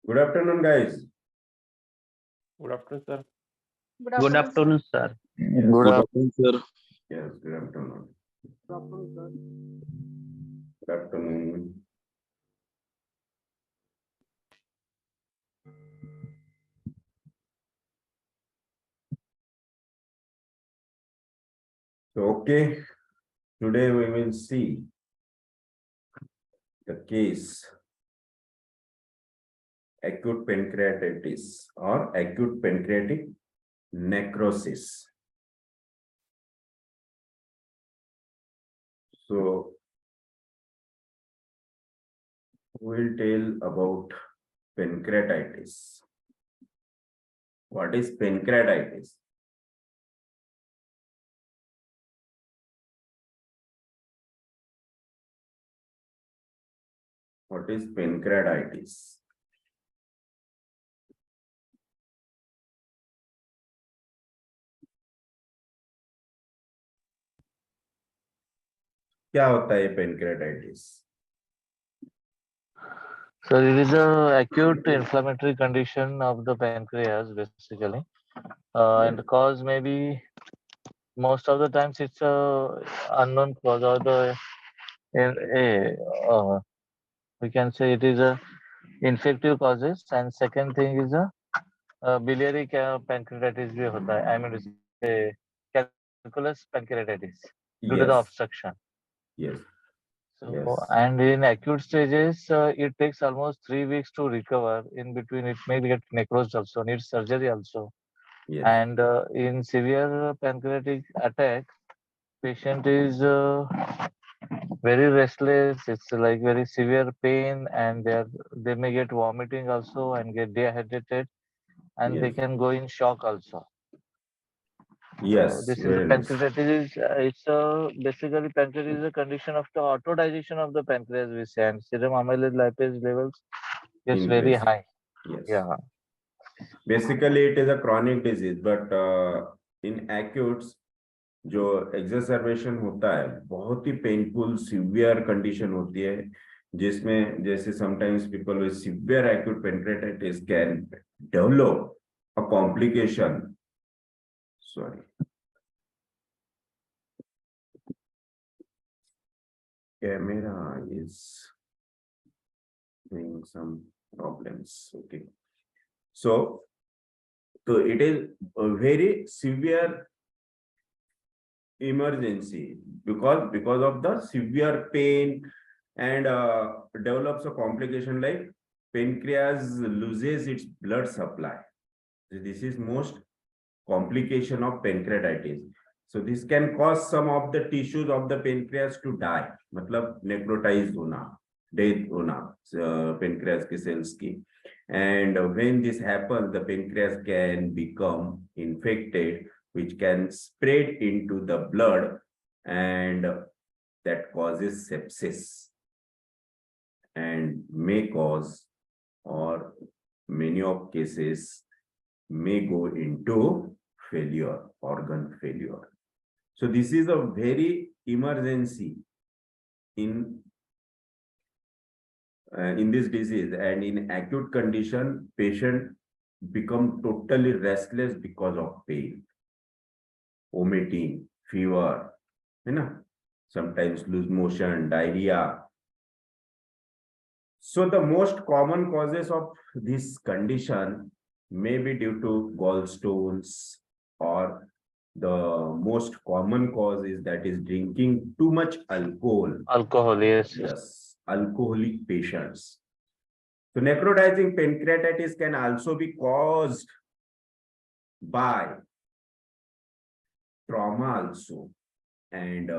Good afternoon, guys. Good afternoon, sir. Good afternoon, sir. Yes, Good afternoon, sir. yes, good afternoon. Good afternoon, sir. Good afternoon. So, okay, today we will see the case acute pancreatitis or acute pancreatic necrosis. So, we'll tell about pancreatitis. What is pancreatitis? What is pancreatitis? क्या होता है pancreatitis? So it is a acute inflammatory condition of the pancreas, basically, and the cause maybe most of the times it's a unknown cause, or we can say it is a infective causes, and second thing is a biliary pancreatitis भी होता है. I mean to say calculous pancreatitis due to the Yes, obstruction. yes, So, yes, and in acute stages, it takes almost 3 weeks to recover. In between, it may get necrosed also, needs surgery also. yes, And in severe pancreatic attack, patient is very restless. It's like very severe pain, and they may get vomiting also and get dehydrated, and they yes, can go in shock also. So yes, this is the very nice. pancreatitis. It's basically pancreatitis is a condition of the autodigestion of the pancreas, we say, and serum amyloid lipase levels is very Increase. high. Yes. Yeah. Basically, it is a chronic disease, but in acutes, जो exacerbation होता है बहुत ही painful severe condition होती है जिसमें जैसे sometimes people with severe acute pancreatitis can develop a complication. Sorry. Camera is doing some problems. Okay. So it is a very severe emergency because of the severe pain and develops a complication like pancreas loses its blood supply. This is most complication of pancreatitis. So this can cause some of the tissues of the pancreas to die, मतलब necrotized होना, death होना pancreas के cells की. And when this happens, the pancreas can become infected, which can spread into the blood, and that causes sepsis and may cause, or many of cases may go into failure, organ failure. So this is a very emergency in this disease, and in acute condition, patient become totally restless because of pain, vomiting, fever, sometimes lose motion, diarrhea. So the most common causes of this condition may be due to gallstones, or the most common cause is that is drinking too much alcohol. Alcohol, yes. Yes, alcoholic patients. So necrotizing pancreatitis can also be caused by trauma also, and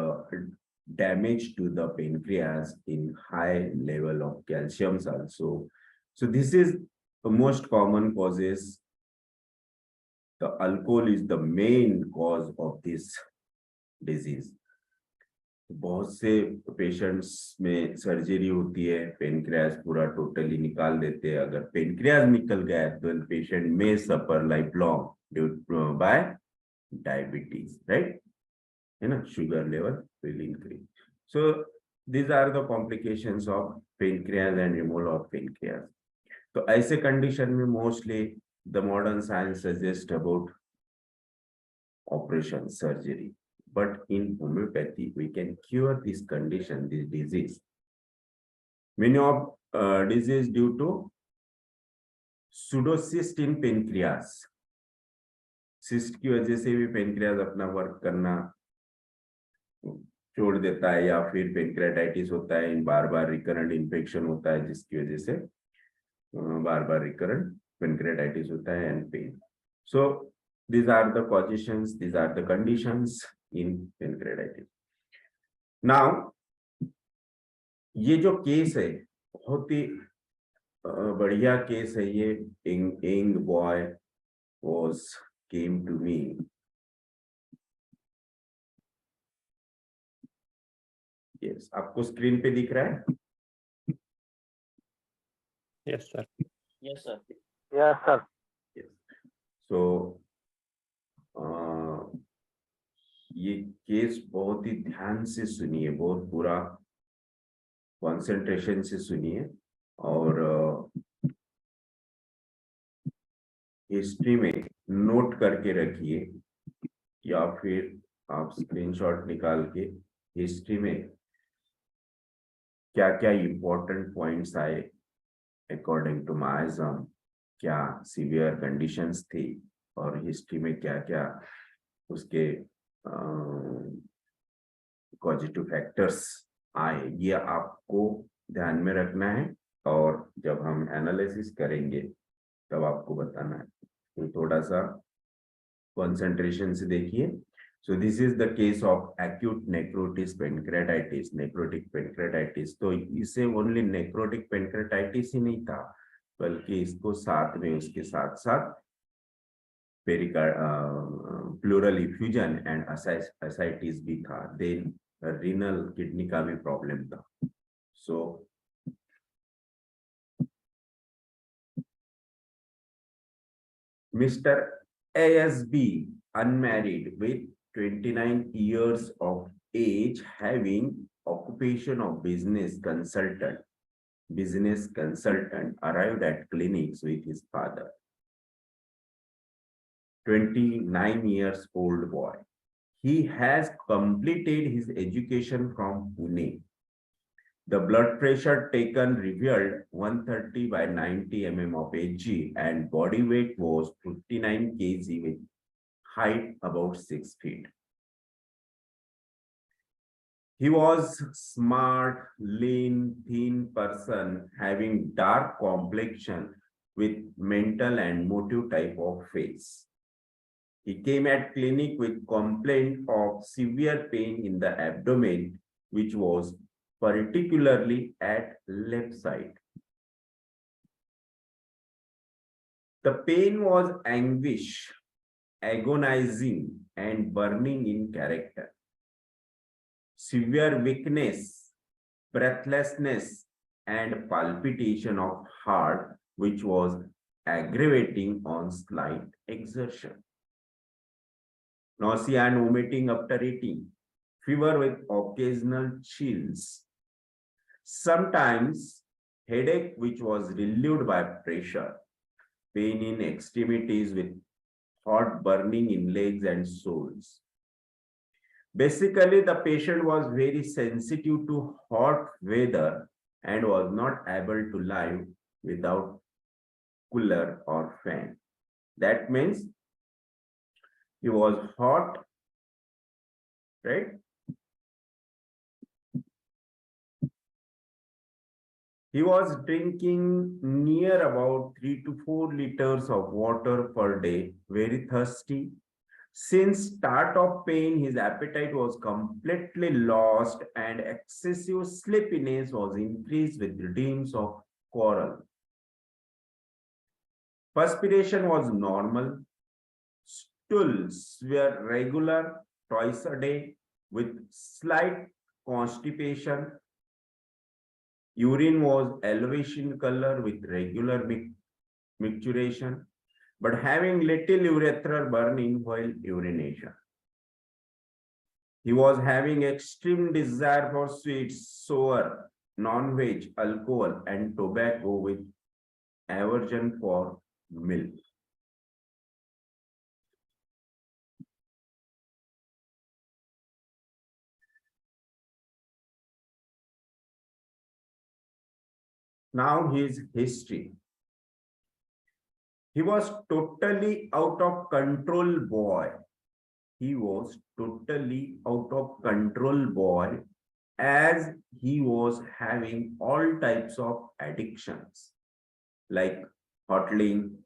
damage to the pancreas in high level of calciums also. So this is the most common causes. The alcohol is the main cause of this disease. बहुत से patients में surgery होती है, pancreas पूरा totally निकाल देते हैं. अगर पेनक्रियास निकल गया तो पेशेंट में suffer life long due by diabetes, right, है ना, sugar level will increase. So these are the complications of pancreas and removal of pancreas. तो ऐसे कंडीशन में mostly the modern science suggest about operation surgery, but in homeopathy we can cure this condition, this disease. Many of disease due to pseudocyst in pancreas. Cyst की वजह से भी pancreas अपना work करना छोड़ देता है, या फिर पेनक्रियाटाइटिस होता है, बार बार रिकरेंट इन्फेक्शन होता है जिसकी वजह से बार बार रिकरेंट पेनक्रियाटाइटिस होता है and pain. So these are the causations, these are the conditions in pancreatitis. Now ये जो केस है बहुत ही बढ़िया केस है ये. young boy was came to me. Yes, आपको स्क्रीन पे दिख रहा है? Yes, sir. Yes, sir. Yes, sir. Yes. So ये केस बहुत ही ध्यान से सुनिए, बहुत पूरा कंसंट्रेशन से सुनिए, और हिस्ट्री में नोट करके रखिए, या फिर आप स्क्रीनशॉट निकाल के हिस्ट्री में क्या क्या इंपॉर्टेंट पॉइंट्स आए अकॉर्डिंग टू माइजम, क्या सीवियर कंडीशंस थी, और हिस्ट्री में क्या क्या उसके पॉजिटिव फैक्टर्स आए, ये आपको ध्यान में रखना है. और जब हम एनालिसिस करेंगे तब आपको बताना है. तो थोड़ा सा कंसंट्रेशन से देखिए. So this is the case of acute necrotic pancreatitis, necrotic pancreatitis. तो इसे only necrotic pancreatitis ही नहीं था, बल्कि इसको साथ में उसके साथ साथ pleural effusion and ascites भी था. Then renal kidney का भी प्रॉब्लम था. So Mr. ASB, unmarried with 29 years of age, having occupation of business consultant, arrived at clinics with his father. 29 years old boy. He has completed his education from Pune. The blood pressure taken revealed 130 by 90 mm of Hg, and body weight was 59 kg with height about 6 feet. He was smart, lean, thin person having dark complexion with mental and motive type of face. He came at clinic with complaint of severe pain in the abdomen, which was particularly at left side. The pain was anguish, agonizing, and burning in character. Severe weakness, breathlessness, and palpitation of heart, which was aggravating on slight exertion. Nausea and vomiting after eating. Fever with occasional chills. Sometimes headache which was relieved by pressure. Pain in extremities with hot burning in legs and soles. Basically, the patient was very sensitive to hot weather and was not able to live without cooler or fan. That means he was hot, right? He was drinking near about 3 to 4 liters of water per day, very thirsty. Since start of pain, his appetite was completely lost and excessive sleepiness was increased with dreams of quarrel. Perspiration was normal. Stools were regular twice a day with slight constipation. Urine was yellowish in color with regular micturition, but having little urethral burning while urination. He was having extreme desire for sweets, sour, non-veg, alcohol, and tobacco with aversion for milk. Now his history. He was totally out of control boy. He was totally out of control boy, as he was having all types of addictions like hotling,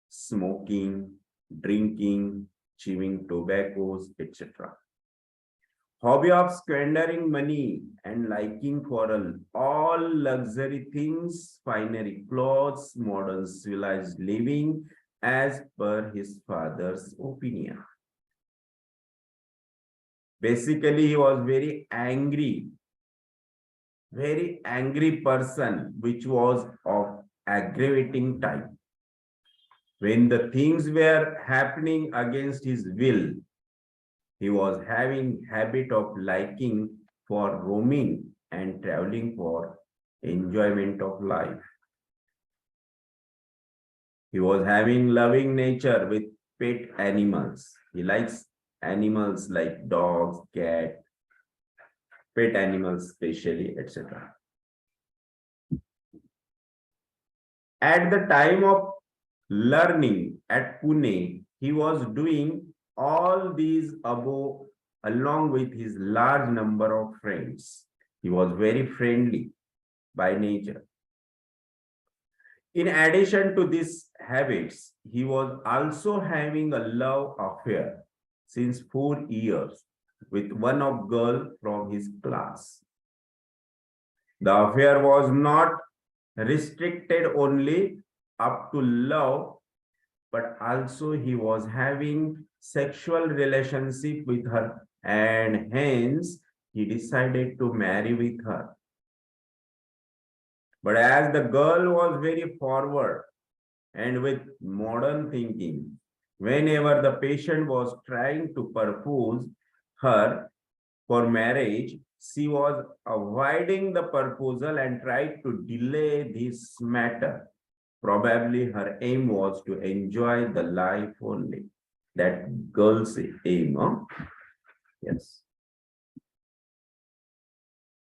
smoking, drinking, chewing tobaccos, etc. Hobby of squandering money and liking for all luxury things, finery clothes, modern civilized living, as per his father's opinion. Basically, he was very angry person, which was of aggravating type. When the things were happening against his will, he was having habit of liking for roaming and traveling for enjoyment of life. He was having loving nature with pet animals. He likes animals like dogs, cat, pet animals especially, etc. At the time of learning at Pune, he was doing all these above along with his large number of friends. He was very friendly by nature. In addition to these habits, he was also having a love affair since 4 years with one of girl from his class. The affair was not restricted only up to love, but also he was having sexual relationship with her, and hence he decided to marry with her. But as the girl was very forward and with modern thinking, whenever the patient was trying to propose her for marriage, she was avoiding the proposal and tried to delay this matter. Probably her aim was to enjoy the life only. That girl's aim, huh? Yes.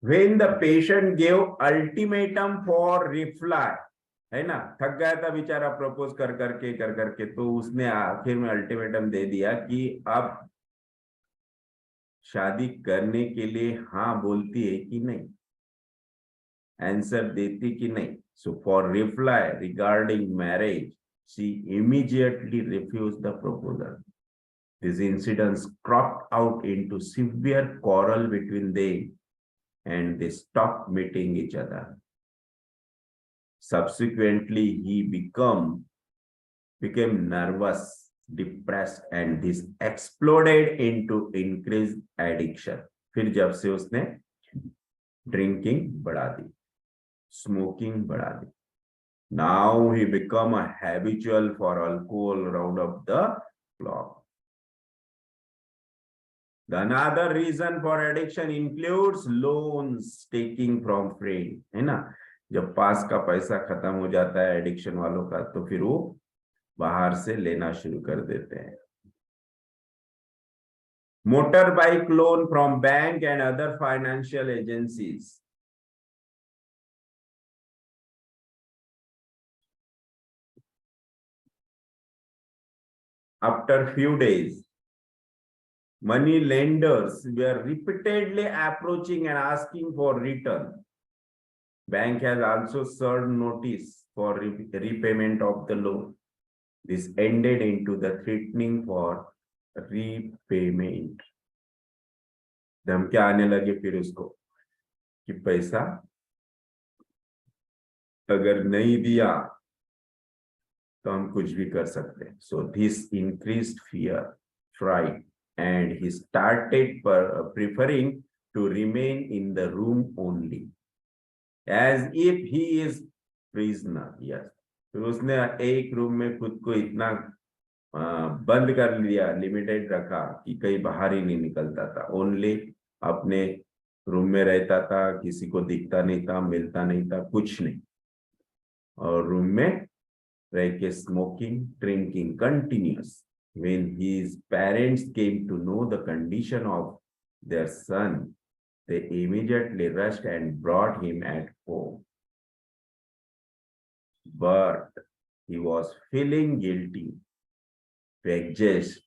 When the patient gave ultimatum for reply, है ना, थक गया था बेचारा propose कर करके तो उसने आखिर में अल्टीमेटम दे दिया कि अब शादी करने के लिए हाँ बोलती है कि नहीं, आंसर देती कि नहीं. So for reply regarding marriage, she immediately refused the proposal. These incidents cropped out into severe quarrel between them, and they stopped meeting each other. Subsequently, he became nervous, depressed, and this exploded into increased addiction. फिर जब से उसने drinking बढ़ा दी, smoking बढ़ा दी. Now he become a habitual for alcohol round of the clock. The another reason for addiction includes loans taking from friends, है ना. जब पास का पैसा खत्म हो जाता है एडिक्शन वालों का, तो फिर वो बाहर से लेना शुरू कर देते हैं. Motorbike loan from bank and other financial agencies. After few days, money lenders were repeatedly approaching and asking for return. Bank has also served notice for repayment of the loan. This ended into the threatening for repayment. धमकियां आने लगे फिर उसको कि पैसा अगर नहीं दिया तो हम कुछ भी कर सकते हैं. So this increased fear, fright, and he started preferring to remain in the room only, as if he is prisoner. Yes. फिर उसने एक रूम में खुद को इतना बंद कर लिया, लिमिटेड रखा कि कहीं बाहर ही नहीं निकलता था. ओनली अपने रूम में रहता था, किसी को दिखता नहीं था, मिलता नहीं था, कुछ नहीं, और रूम में like a smoking, drinking, continuous. When his parents came to know the condition of their son, they immediately rushed and brought him at home. But he was feeling guilty, vexations,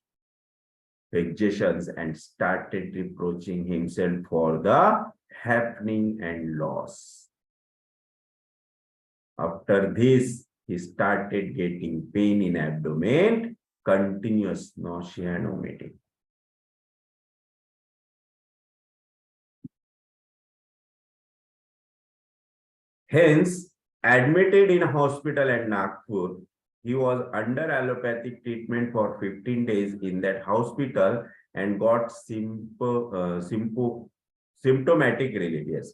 and started reproaching himself for the happening and loss. After this, he started getting pain in abdomen, continuous nausea and vomiting. Hence, admitted in a hospital at Nagpur, he was under allopathic treatment for 15 days in that hospital and got symptomatic relief. Yes.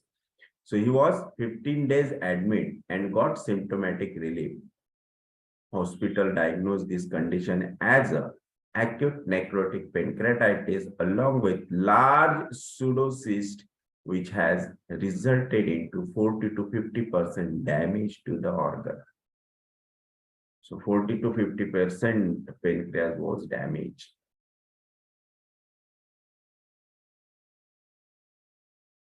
So he was 15 days admit and got symptomatic relief. Hospital diagnosed this condition as a acute necrotic pancreatitis along with large pseudocyst, which has resulted into 40 to 50% damage to the organ. So 40 to 50% pancreas was damaged.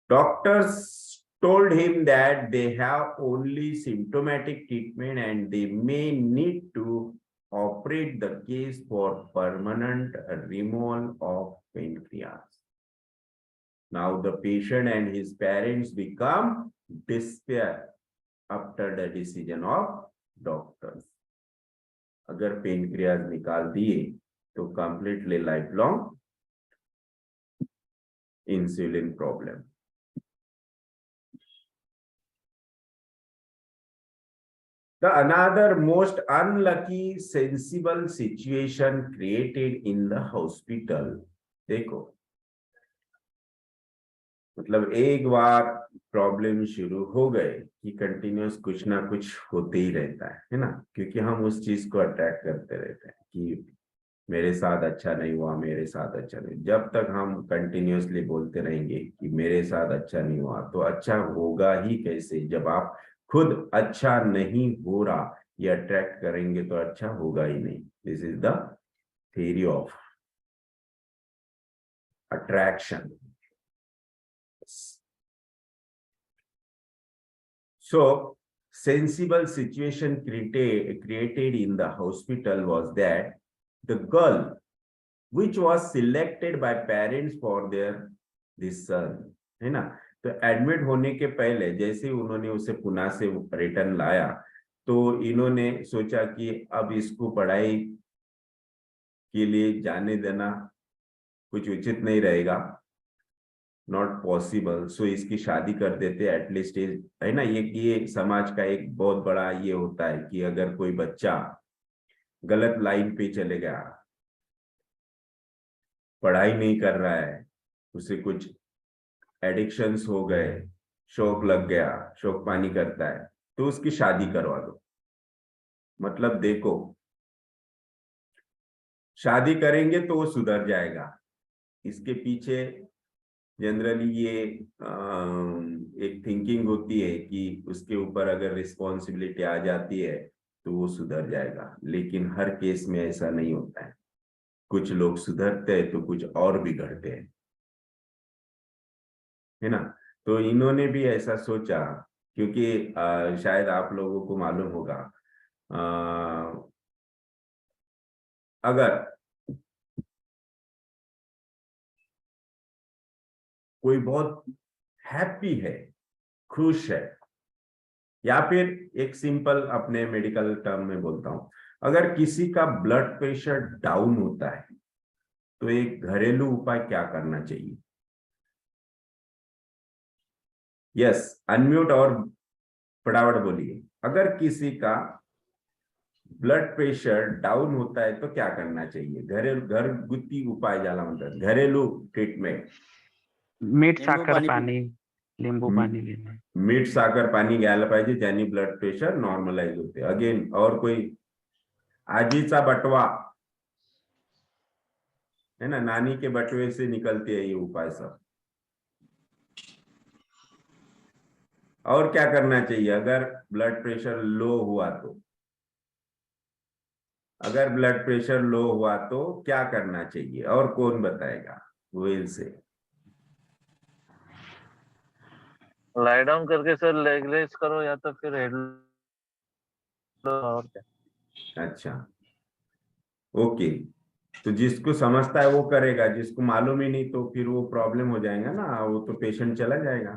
Doctors told him that they have only symptomatic treatment and they may need to operate the case for permanent removal of pancreas. Now the patient and his parents become despair after the decision of doctors. अगर pancreas निकाल दिए तो completely lifelong insulin problem. The another most unlucky sensible situation created in the hospital. देखो, मतलब एक बार problem शुरू हो गए कि कंटिन्यूस कुछ ना कुछ होते ही रहता है ना, क्योंकि हम उस चीज को अट्रैक्ट करते रहते हैं कि मेरे साथ अच्छा नहीं हुआ, मेरे साथ अच्छा नहीं। जब तक हम कंटिन्यूसली बोलते रहेंगे कि मेरे साथ अच्छा नहीं हुआ, तो अच्छा होगा ही कैसे? जब आप खुद अच्छा नहीं हो रहा, ये अट्रैक्ट करेंगे तो अच्छा होगा ही नहीं। This is the theory of attraction. So, sensible situation created in the hospital was that the girl, which was selected by parents for their this son, है ना, तो एडमिट होने के पहले जैसे उन्होंने उसे पुणे से रिटर्न लाया, तो इन्होंने सोचा कि अब इसको पढ़ाई के लिए जाने देना कुछ उचित नहीं रहेगा, नॉट पॉसिबल, सो इसकी शादी कर देते एटलीस्ट, है ना। ये समाज का एक बहुत बड़ा ये होता है कि अगर कोई बच्चा गलत लाइन पे चले गया, पढ़ाई नहीं कर रहा है, उसे कुछ एडिक्शंस हो गए, शौक लग गया, शौक पानी करता है, तो उसकी शादी करवा दो। मतलब देखो, शादी करेंगे तो वो सुधर जाएगा। इसके पीछे जनरली ये एक थिंकिंग होती है कि उसके ऊपर अगर रिस्पॉन्सिबिलिटी आ जाती है तो वो सुधर जाएगा, लेकिन हर केस में ऐसा नहीं होता है। कुछ लोग सुधरते हैं तो कुछ और बिगड़ते हैं, है ना। तो इन्होंने भी ऐसा सोचा, क्योंकि शायद आप लोगों को मालूम होगा, अगर कोई बहुत हैप्पी है, खुश है, या फिर एक सिंपल अपने मेडिकल टर्म में बोलता हूं, अगर किसी का ब्लड प्रेशर डाउन होता है तो एक घरेलू उपाय क्या करना चाहिए? यस, अनम्यूट और फटाफट बोलिए। अगर किसी का ब्लड प्रेशर डाउन होता है तो क्या करना चाहिए? घरगुती उपाय ज्यादा मतलब घरेलू ट्रीटमेंट। मीठ साखर पाणी, लिंबू पाणी घेणे. मीठ साखर पाणी घ्यायला पाहिजे, ज्याने ब्लड प्रेशर नॉर्मलाइज होते। अगेन, और कोई? आजीचा बटवा, है ना, नानी के बटवे से निकलते हैं ये उपाय सब। और क्या करना चाहिए अगर ब्लड प्रेशर लो हुआ तो? अगर ब्लड प्रेशर लो हुआ तो क्या करना चाहिए, और कौन बताएगा वेल से? लाई डाउन करके सर लेग रेस करो या तो फिर हेड और क्या। अच्छा, ओके। तो जिसको समझता है वो करेगा, जिसको मालूम ही नहीं तो फिर वो प्रॉब्लम हो जाएगा ना, वो तो पेशेंट चला जाएगा,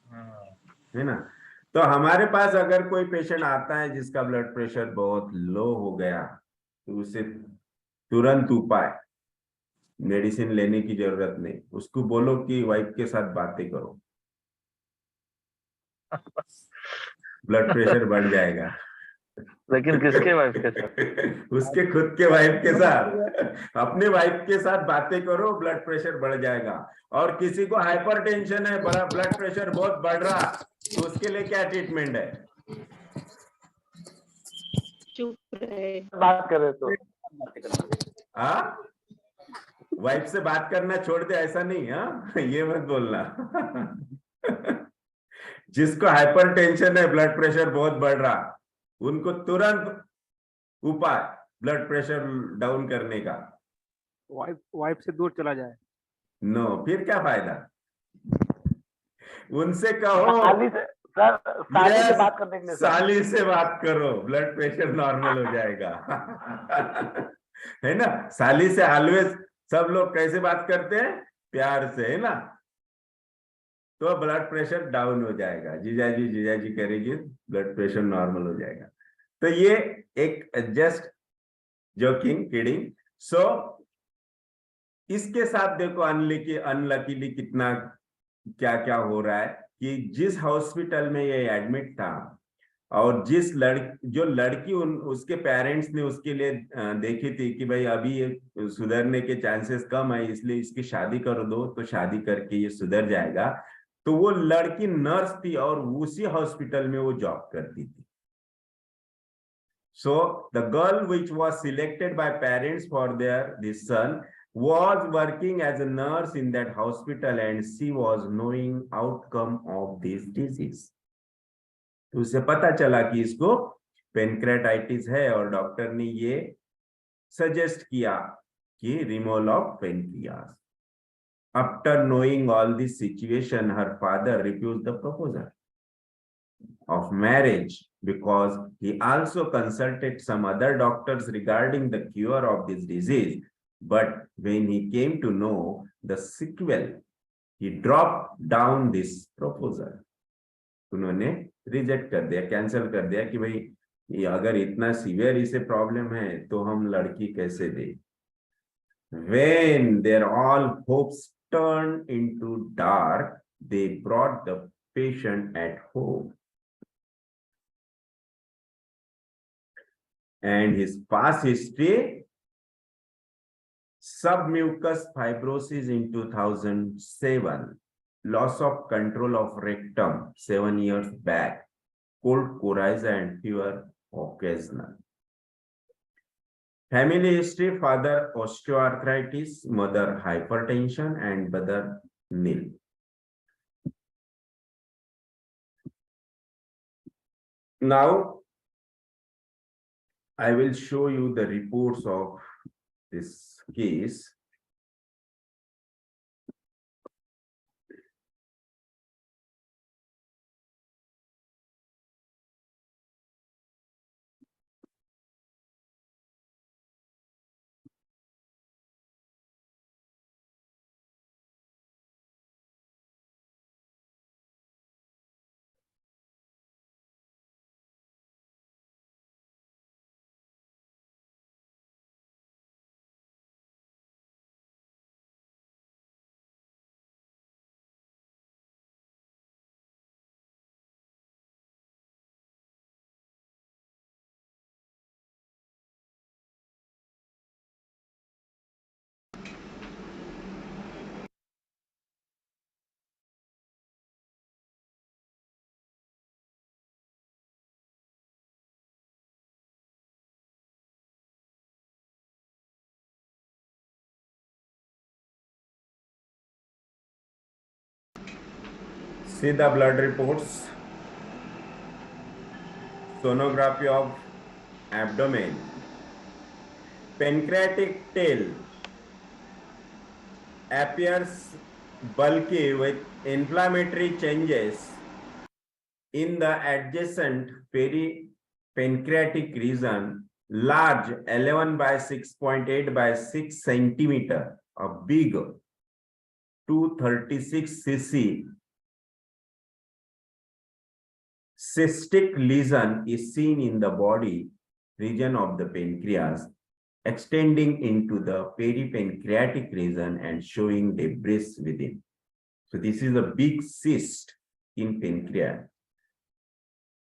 हम्म। है ना। तो हमारे पास अगर कोई पेशेंट आता है जिसका ब्लड प्रेशर बहुत लो हो गया, तो उसे तुरंत उपाय, मेडिसिन लेने की जरूरत नहीं, उसको बोलो कि वाइफ के साथ बातें करो, ब्लड प्रेशर बढ़ जाएगा। लेकिन किसके वाइफ के साथ? उसके खुद के वाइफ के साथ, अपने वाइफ के साथ बातें करो, ब्लड प्रेशर बढ़ जाएगा। और किसी को हाइपरटेंशन है, बड़ा ब्लड प्रेशर बहुत बढ़ रहा, तो उसके लिए क्या ट्रीटमेंट है? चुप रहे। बात करे तो हाँ, वाइफ से बात करना छोड़ दे ऐसा नहीं, हाँ ये मत बोलना। जिसको हाइपरटेंशन है, ब्लड प्रेशर बहुत बढ़ रहा, उनको तुरंत उपाय ब्लड प्रेशर डाउन करने का। वाइफ से दूर चला जाए। नो, फिर क्या फायदा? उनसे कहो साली से सर, साली से Yes, बात करने के लिए सर। साली से बात करो, ब्लड प्रेशर नॉर्मल हो जाएगा। है ना, साली से ऑलवेज सब लोग कैसे बात करते हैं? प्यार से, है ना। तो ब्लड प्रेशर डाउन हो जाएगा, जीजाजी जीजाजी करेगी, ब्लड प्रेशर नॉर्मल हो जाएगा। तो ये एक जस्ट जोकिंग, किडिंग। सो इसके साथ देखो अनलकीली कितना क्या क्या हो रहा है, कि जिस हॉस्पिटल में ये एडमिट था, और जिस जो लड़की उसके पेरेंट्स ने उसके लिए देखी थी कि भाई अभी ये सुधरने के चांसेस कम है, इसलिए इसकी शादी कर दो, तो शादी करके ये सुधर जाएगा। तो वो लड़की नर्स थी और उसी हॉस्पिटल में वो जॉब करती थी। So the girl which was selected by parents for this son was working as a nurse in that hospital, and she was knowing outcome of this disease. तो उसे पता चला कि इसको पेनक्रेटाइटिस है, और डॉक्टर ने ये सजेस्ट किया कि removal of pancreas. After knowing all this situation, her father refused the proposal of marriage, because he also consulted some other doctors regarding the cure of this disease. But when he came to know the sequel, he dropped down this proposal. उन्होंने reject कर दिया, cancel कर दिया कि भाई ये अगर इतना सीवियर इसे प्रॉब्लम है तो हम लड़की कैसे दे। When their all hopes turned into dark, they brought the patient at home, and his past history: submucous fibrosis in 2007, loss of control of rectum 7 years back, cold coryza and fever occasional. Family history: father osteoarthritis, mother hypertension, and brother nil. Now I will show you the reports of this case. See the blood reports, sonography of abdomen. Pancreatic tail appears bulky with inflammatory changes in the adjacent peripancreatic region. Large 11 by 6.8 by 6 centimeter, a big 236 cc cystic lesion is seen in the body region of the pancreas, extending into the peripancreatic region and showing debris within. So this is a big cyst in pancreas,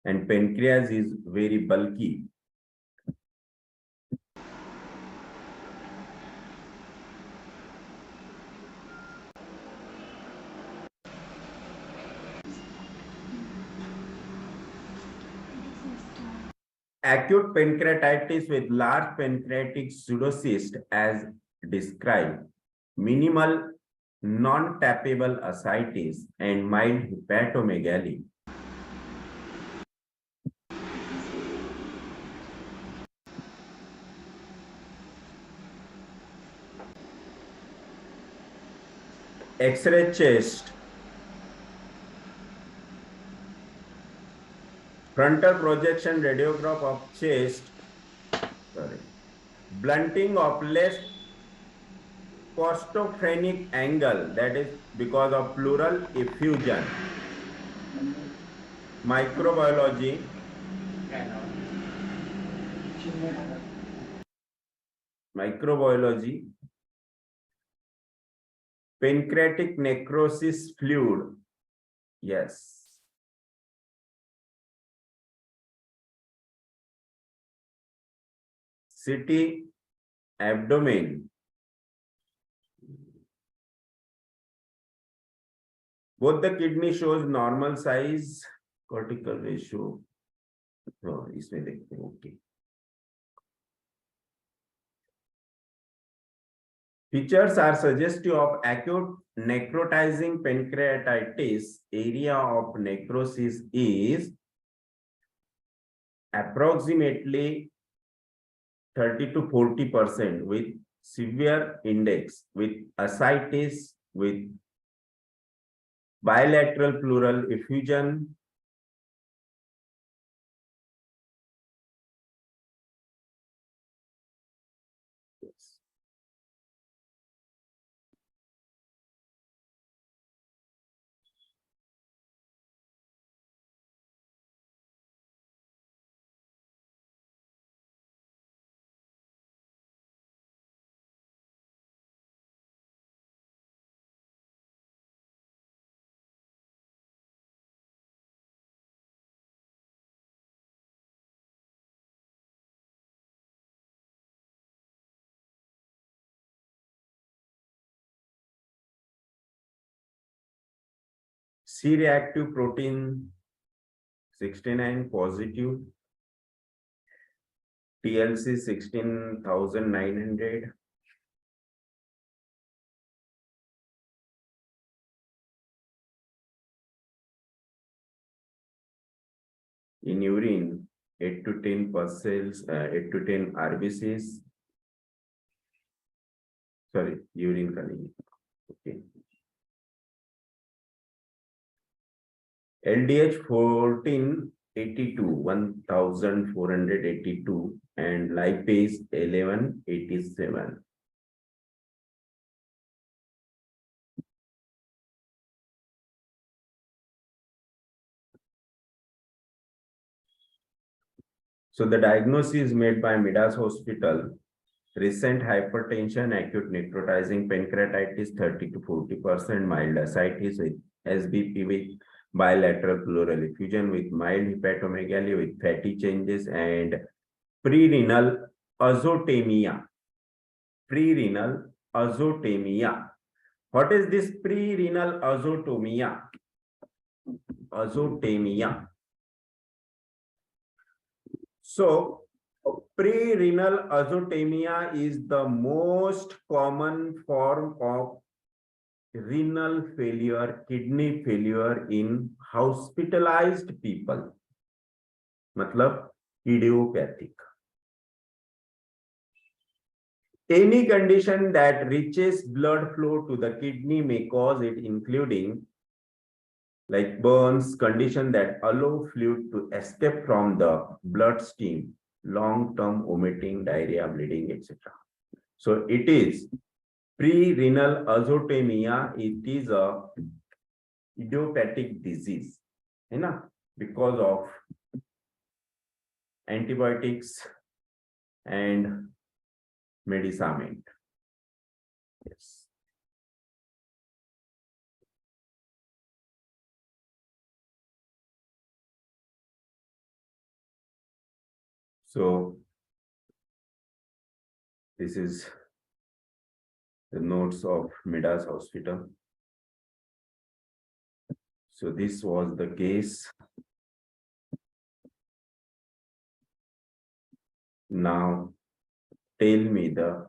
and pancreas is very bulky. Acute pancreatitis with large pancreatic pseudocyst as described, minimal non-tappable ascites and mild hepatomegaly. X-ray chest, frontal projection radiograph of chest, blunting of less costophrenic angle, that is because of pleural effusion. Microbiology, pancreatic necrosis fluid, yes. CT abdomen. Both the kidney shows normal size, cortical ratio. तो इसमें देखते हैं, okay. Features are suggestive of acute necrotizing pancreatitis. Area of necrosis is approximately 30 to 40% with severe index, with ascites, with bilateral pleural effusion. Yes. C-reactive protein 69 positive, TLC 16,900. In urine, 8 to 10 pus cells, 8 to 10 RBCs. Sorry, urine colony. Okay. LDH 1482, 1482, and lipase 1187. So the diagnosis made by Midas Hospital: recent hypertension, acute necrotizing pancreatitis 30 to 40%, mild ascites with SBP with bilateral pleural effusion with mild hepatomegaly with fatty changes, and prerenal azotemia. Prerenal azotemia. What is this prerenal azotemia? Azotemia. So prerenal azotemia is the most common form of renal failure, kidney failure in hospitalized people. मतलब idiopathic. Any condition that reaches blood flow to the kidney may cause it, including like burns, condition that allow fluid to escape from the bloodstream, long-term vomiting, diarrhea, bleeding, etc. So it is pre-renal azotemia. It is a idiopathic disease, है ना? Because of antibiotics and medicament. Yes. So this is the notes of Midas Hospital. So this was the case. Now tell me the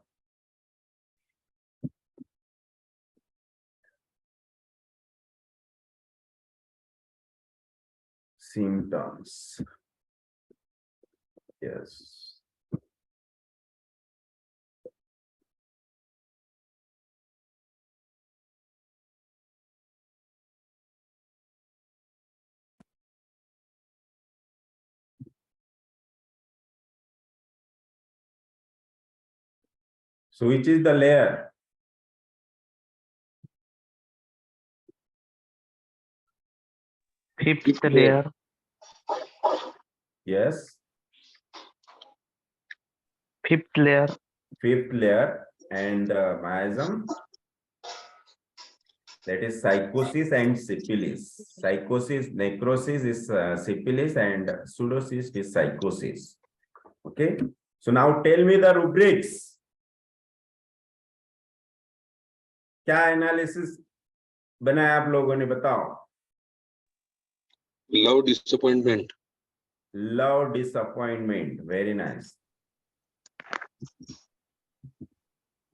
symptoms. Yes. So which is the layer? Fifth layer. Yes. Fifth layer. Fifth layer and miasm. That is psychosis and syphilis. Psychosis, necrosis is syphilis and pseudocyst is psychosis. Okay. So now tell me the rubrics. क्या analysis बनाया आप लोगों ने, बताओ? Love disappointment. Love disappointment. Very nice.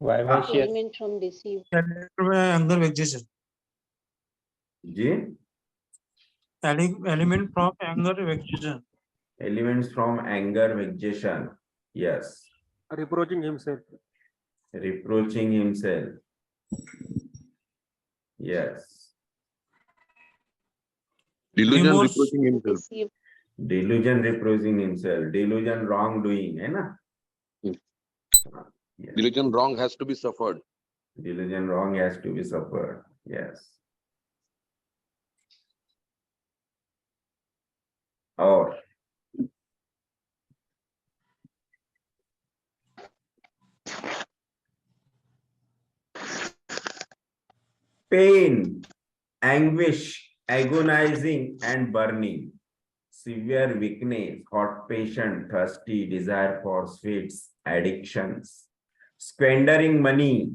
Vivacious. Element from deceive. anger vexation. Ji. Element from anger vexation. Elements from anger, vexation. Yes. Reproaching himself. Reproaching himself. Yes. Delusion Remorse. reproaching himself. Deceive. Delusion, reproaching himself. Delusion, wrongdoing, है ना? Yes. Delusion wrong has to be suffered. Delusion wrong has to be suffered. Yes. Or pain, anguish, agonizing and burning, severe weakness, hot patient, thirsty, desire for sweets, addictions, squandering money,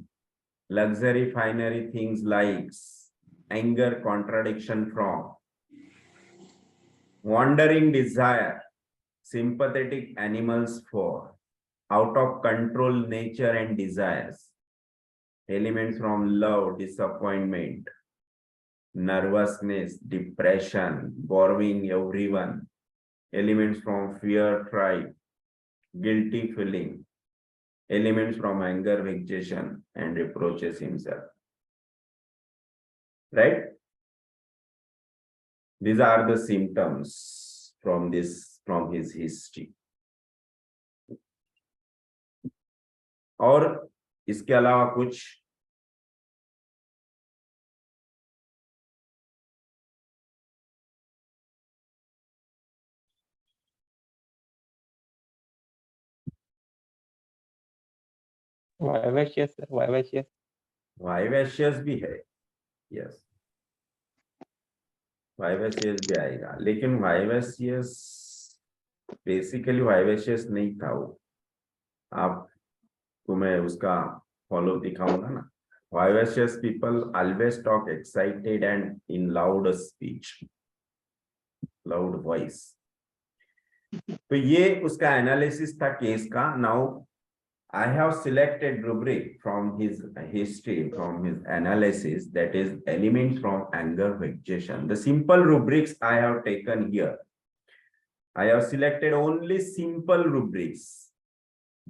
luxury finery things likes, anger, contradiction from, wandering desire, sympathetic animals for, out of control nature and desires, elements from love, disappointment, nervousness, depression, borrowing everyone, elements from fear, fright, guilty feeling, elements from anger, vexation, and reproaches himself. Right? These are the symptoms from his history. और इसके अलावा कुछ? Vivacious. Vivacious. Vivacious भी है. Yes, vivacious भी आएगा, लेकिन vivacious basically vivacious नहीं था वो. आपको मैं उसका फॉलो दिखाऊंगा ना. Vivacious people always talk excited and in loud speech, loud voice. तो ये उसका एनालिसिस था केस का. Now I have selected rubric from his history, from his analysis, that is element from anger, vexation. The simple rubrics I have taken here. I have selected only simple rubrics.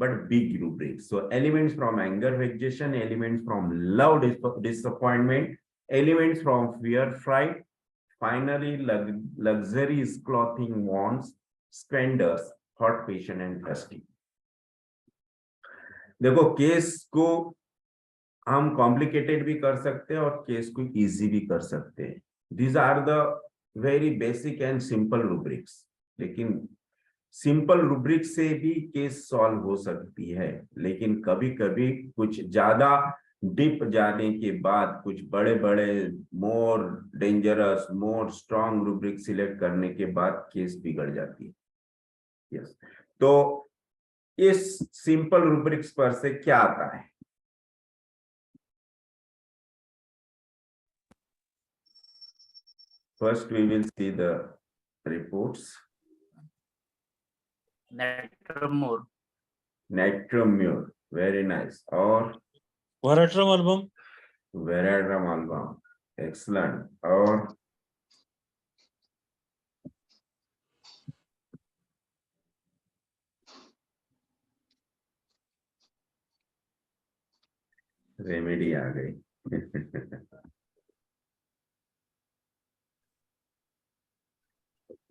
but big rubrics. So elements from anger, vexation, elements from love, disappointment, elements from fear, fright, finally luxuries, clothing, wants, spenders, hot, patient and thirsty. देखो case को हम complicated भी कर सकते हैं और case को easy भी कर सकते हैं. These are the very basic and simple rubrics. लेकिन सिंपल रुब्रिक से भी केस सॉल्व हो सकती है, लेकिन कभी कभी कुछ ज्यादा डीप जाने के बाद कुछ बड़े बड़े more dangerous more strong rubric select करने के बाद केस बिगड़ जाती है. यस, तो इस सिंपल रुब्रिक्स पर से क्या आता है? First we will see the reports. Netromur. Netromur, very nice. और Veratrum album. Veratrum album, excellent. और रेमेडी आ गई.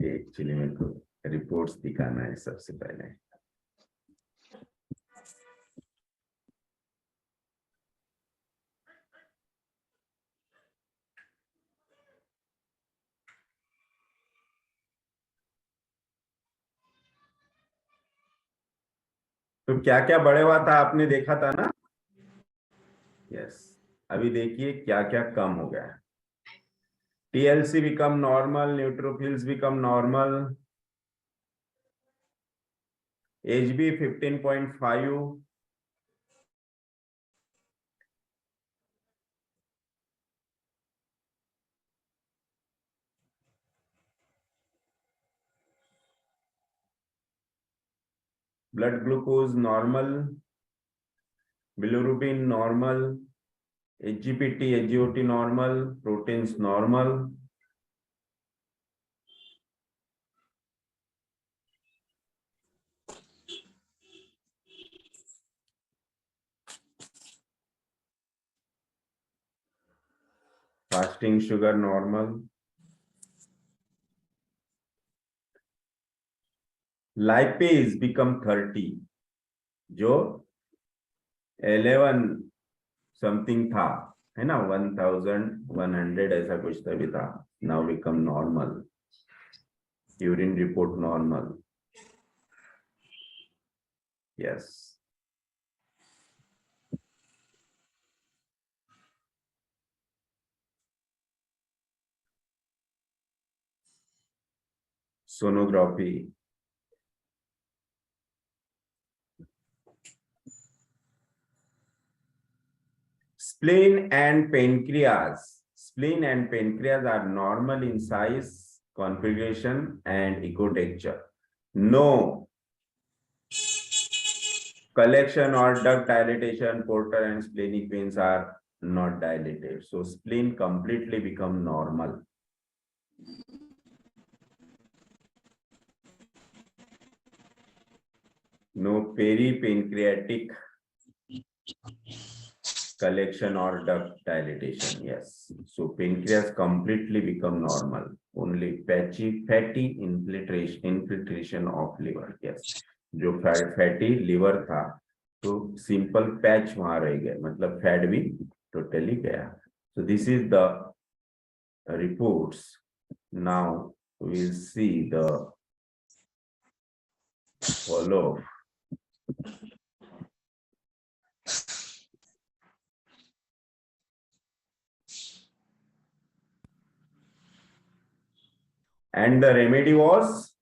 एक्चुअली मेरे को रिपोर्ट्स दिखाना है सबसे पहले. तो क्या क्या बढ़े हुआ था आपने देखा था ना? यस, अभी देखिए क्या क्या कम हो गया. TLC become normal, neutrophils become normal, HB 15.5, blood glucose normal, bilirubin normal, HGPT, HGOT normal, proteins normal. Fasting sugar normal. Lipase become 30, जो 11 समथिंग था, है ना, 1100 ऐसा कुछ तभी था. Now become normal. Urine report normal. Yes, sonography. Spleen and pancreas. Spleen and pancreas are normal in size, configuration, and ecotexture. No collection or duct dilatation, portal and splenic veins are not dilated. So spleen completely become normal. No peripancreatic collection or duct dilatation. Yes, so pancreas completely become normal. Only patchy fatty infiltration of liver. Yes, जो fatty liver था तो simple patch वहां रह गया, मतलब fat भी totally गया. So this is the reports. Now we will see the follow. And the remedy was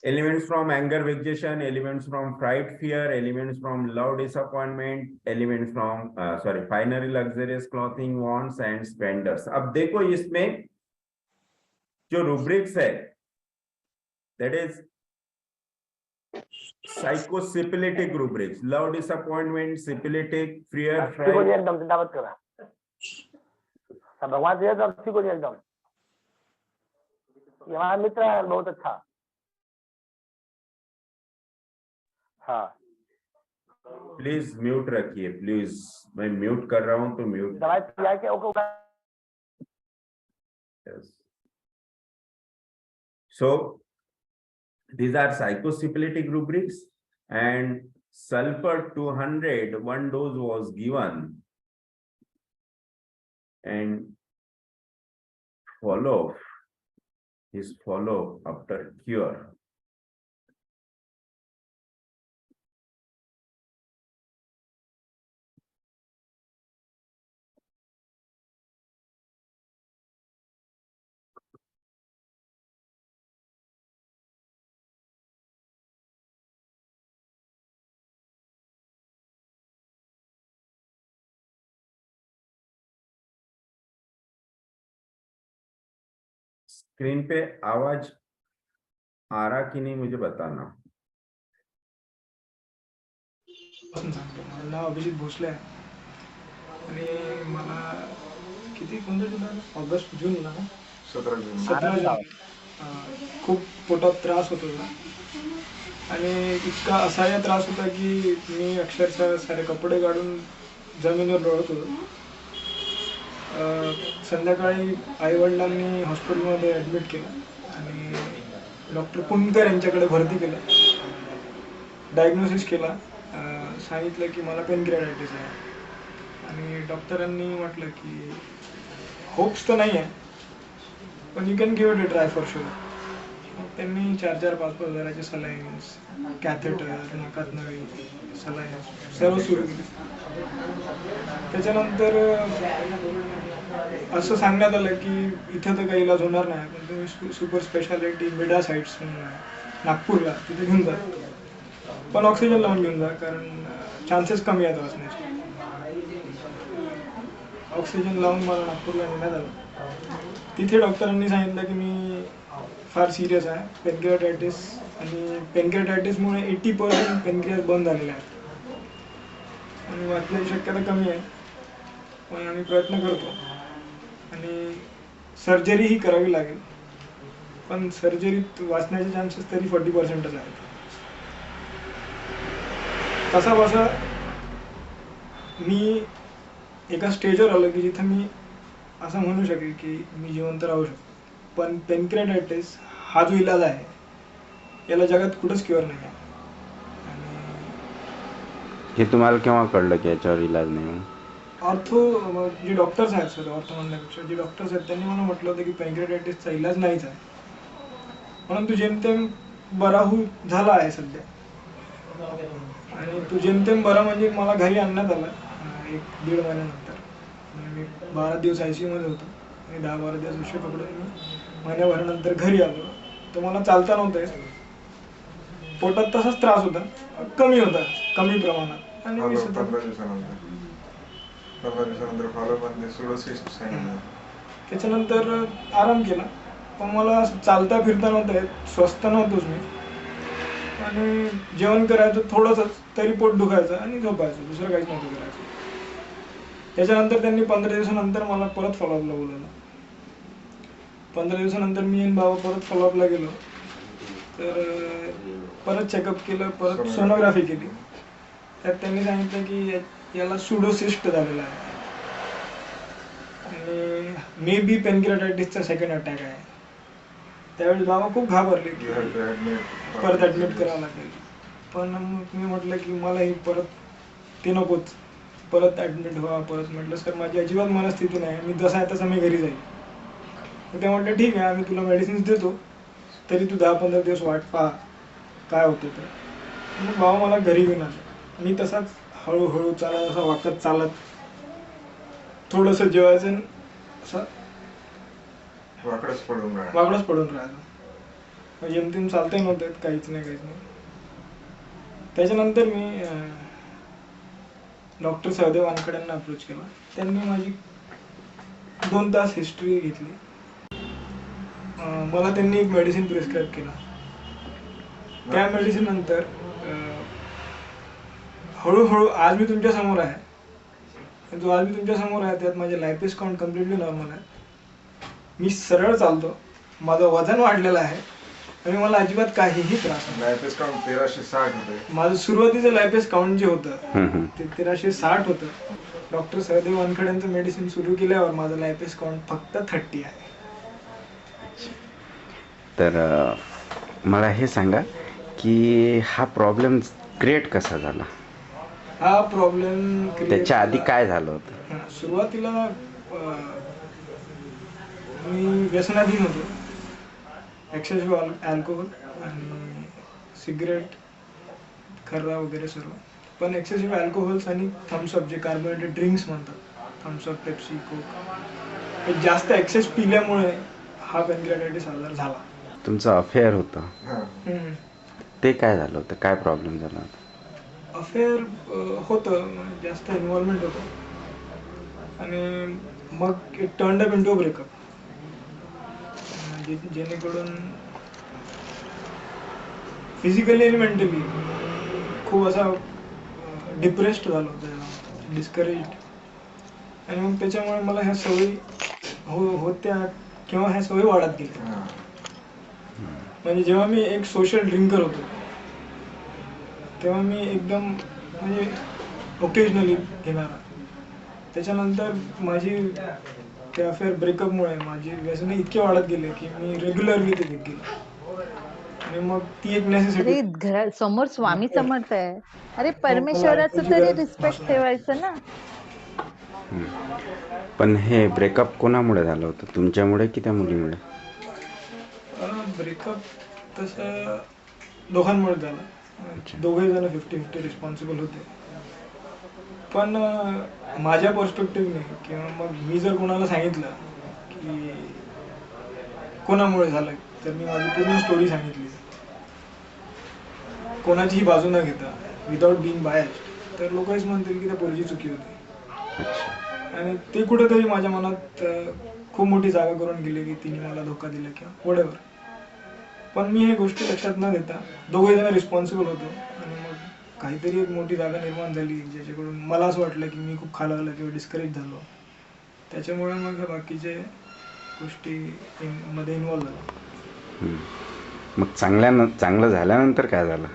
elements from anger, vexation, elements from fright, fear, elements from love, disappointment, elements from finally luxurious clothing, wants and spenders. अब देखो इसमें जो rubrics है, that is psychosyphilitic rubrics, love, disappointment, syphilitic, fear, fright. ये हमारा मित्र है बहुत अच्छा। हाँ प्लीज म्यूट रखिए प्लीज, मैं म्यूट कर रहा हूँ तो म्यूट। दवाई पिया के okay. Yes. So these are psychosyphilitic rubrics, and sulfur 200, one dose was given, and his follow after cure. Screen पे आवाज आ रहा कि नाही मुझे बताना। माझं नाव अभिजित भोसले आहे आणि मला किती कोणतं जुलै ऑगस्ट जूनला 17 जून खूप पोटात त्रास होत होता आणि इतका असह्य त्रास होता की मी अक्षरशः सारे कपडे काढून जमिनीवर लोळत होतो। संध्याकाळी आईवडिलांनी हॉस्पिटलमध्ये ॲडमिट केलं आणि डॉक्टर पुणकर यांच्याकडे भरती केलं, डायग्नोसिस केला, सांगितलं की मला पेनक्रियाटायटिस आहे आणि डॉक्टरांनी म्हटलं की होप्स तर नाही आहे पण you can give it a try for sure. त्यांनी 4-5 हजाराचे सलाईन्स, कॅथेटर, नाकात नळी, सलाईन्स सर्व सुरू केले। त्याच्यानंतर असं सांगण्यात आलं की इथं तर काही इलाज होणार नाही पण तुम्ही सुपर स्पेशालिटी मिडा साईट्स नागपूरला तिथे घेऊन जा, पण ऑक्सिजन लावून घेऊन जा कारण चान्सेस कमी आहेत वाचण्याचे। ऑक्सिजन लावून मला नागपूरला नेण्यात आलं। तिथे डॉक्टरांनी सांगितलं की मी फार सिरियस आहे, पेनक्रियाटायटिस, आणि पेनक्रियाटायटिसमुळे 80% पेनक्रियास बंद झालेले आहेत आणि वाचण्याची शक्यता कमी आहे, पण आम्ही प्रयत्न करतो आणि सर्जरीही करावी लागेल, पण सर्जरीत वाचण्याचे चान्सेस तरी 40%च आहेत। कसा बसा मी एका स्टेजवर आलो की जिथं मी असं म्हणू शकेल की मी जिवंत राहू शकतो, पण पेनक्रियाटायटिस हा जो इलाज आहे याला जगात कुठंच क्युअर नाही आहे। हे तुम्हाला केव्हा कळलं की याच्यावर इलाज नाही? ऑर्थो जे डॉक्टर्स आहेत सर, ऑर्थो म्हणण्यापेक्षा जे डॉक्टर्स आहेत त्यांनी मला म्हटलं होतं की पेनक्रियाटायटिसचा इलाज नाहीच आहे, परंतु जेमतेम बरा झाला आहे सध्या, आणि तो जेमतेम बरा म्हणजे मला घरी आणण्यात आला 1-1.5 महिन्यानंतर। मी 12 दिवस ICU मध्ये होतो आणि 10-12 दिवस उशीर पकडून मी महिन्याभरानंतर घरी आलो। तर मला चालता नव्हतं येत, पोटात तसाच त्रास होता, कमी होता, कमी प्रमाणात, आणि मी 15 दिवसानंतर त्याच्यानंतर आराम केला, पण मला चालता फिरता नव्हतं येत, स्वस्थ नव्हतोच मी, आणि जेवण करायचं थोडंसंच तरी पोट दुखायचं आणि झोपायचं, दुसरं काहीच नव्हतं करायचं। त्याच्यानंतर त्यांनी 15 दिवसानंतर मला परत फॉलोअपला बोलवलं। 15 दिवसानंतर मी आणि बाबा परत फॉलोअपला गेलो, तर परत चेकअप केलं, परत सोनोग्राफी केली, त्यात त्यांनी सांगितलं की याला सुडोसिस्ट झालेला आहे आणि मे बी पेनक्रियाटायटिसचा सेकंड अटॅक आहे। त्यावेळी बाबा खूप घाबरले की परत ॲडमिट करावं लागेल, पण मग मी म्हटलं की मला ही परत ते नकोच, परत ॲडमिट व्हा परत। म्हटलं सर माझी अजिबात मनस्थिती नाही, मी जसा आहे तसं मी घरी जाईल। तर ते म्हटलं ठीक आहे, आम्ही तुला मेडिसिन्स देतो, तरी तू 10-15 दिवस वाट पहा काय होतं तर। मग बाबा मला घरी घेऊन आले, मी तसाच हळूहळू चालत, असं वाकत चालत, थोडंसं जेवायचं, असं वाकडच पडून राहिलं, जेमतेम चालताही नव्हतं, काहीच नाही। त्याच्यानंतर मी डॉक्टर सहदेव वानखेडेंना अप्रोच केला, त्यांनी माझी 2 तास हिस्ट्री घेतली, मला त्यांनी एक मेडिसिन प्रिस्क्राईब केला। त्या मेडिसिन नंतर हळूहळू आज मी तुमच्या समोर आहे, जो आज मी तुमच्या समोर आहे त्यात माझे लायपिस काउंट कम्प्लिटली नॉर्मल आहे, मी सरळ चालतो, माझं वजन वाढलेलं आहे आणि मला अजिबात काहीही त्रास नाही. लायपेस काउंट 1360 होते. माझं सुरुवातीचं लायपेस काउंट जे होतं हम्म. ते 1360 होतं. डॉक्टर सहदेव वानखड्यांचं मेडिसिन सुरू केल्यावर माझं लायपेस काउंट फक्त 30 आहे. तर मला हे सांगा की हा प्रॉब्लेम क्रिएट कसा झाला, हा प्रॉब्लेम त्याच्या आधी काय झालं होतं? सुरुवातीला मी व्यसनाधीन होतो. एक्सेसिव्ह अल्कोहोल आणि सिगरेट, खर्रा वगैरे सर्व. पण एक्सेसिव्ह अल्कोहोल्स आणि थम्सअप जे कार्बोनेटेड ड्रिंक्स म्हणतात, थम्सअप, पेप्सी, कोक, हे जास्त एक्सेस पिल्यामुळे हा पॅनक्रियाटायटिस आजार झाला. तुमचं अफेअर होतं, हम्म. ते काय झालं होतं, काय प्रॉब्लेम झाला होता? अफेअर होतं, जास्त इन्व्हॉल्वमेंट होतं आणि मग it turned up into breakup. जेणेकरून फिजिकली आणि मेंटली खूप असा डिप्रेस्ड झालो होतो, डिस्करेज. आणि मग त्याच्यामुळे मला ह्या सवयी होत्या किंवा ह्या सवयी वाढत गेल्या. म्हणजे जेव्हा मी एक सोशल ड्रिंकर होतो तेव्हा मी एकदम म्हणजे ओकेजनली घेणारा. त्याच्यानंतर माझी त्या अफेअर ब्रेकअपमुळे माझी व्यसने इतके वाढत गेले की मी रेग्युलरली ते घेत गेलो. आणि मग ती एक नेसेसिटी. अरे घरा समोर स्वामी समर्थ आहे. अरे परमेश्वराचं तरी रिस्पेक्ट ठेवायचं ना. पण हे ब्रेकअप कोणामुळे झालं होतं, तुमच्यामुळे की त्या मुलीमुळे? ब्रेकअप तसं दोघांमुळे झालं. दोघे जण 50-50 रिस्पॉन्सिबल होते. पण माझ्या पर्स्पेक्टिव्हने किंवा मग मी जर कोणाला सांगितलं की कोणामुळे झालं, तर मी माझी पूर्ण स्टोरी सांगितली, कोणाचीही बाजू न घेता, विदाउट बिंग बायस्ड, तर लोक हेच म्हणतील की त्या पोरीची चुकी होती. आणि ते कुठेतरी माझ्या मनात खूप मोठी जागा करून गेले की तिने मला धोका दिला किंवा वडेवर. पण मी हे गोष्टी लक्षात न घेता दोघे जण रिस्पॉन्सिबल होतो. आणि मग काहीतरी एक मोठी जागा निर्माण झाली ज्याच्याकडून मला असं वाटलं की मी खूप खालावलं किंवा डिस्करेज झालो. त्याच्यामुळे मग ह्या बाकीचे गोष्टी मध्ये इन्व्हॉल्व झालो. मग चांगलं झाल्यानंतर काय झालं?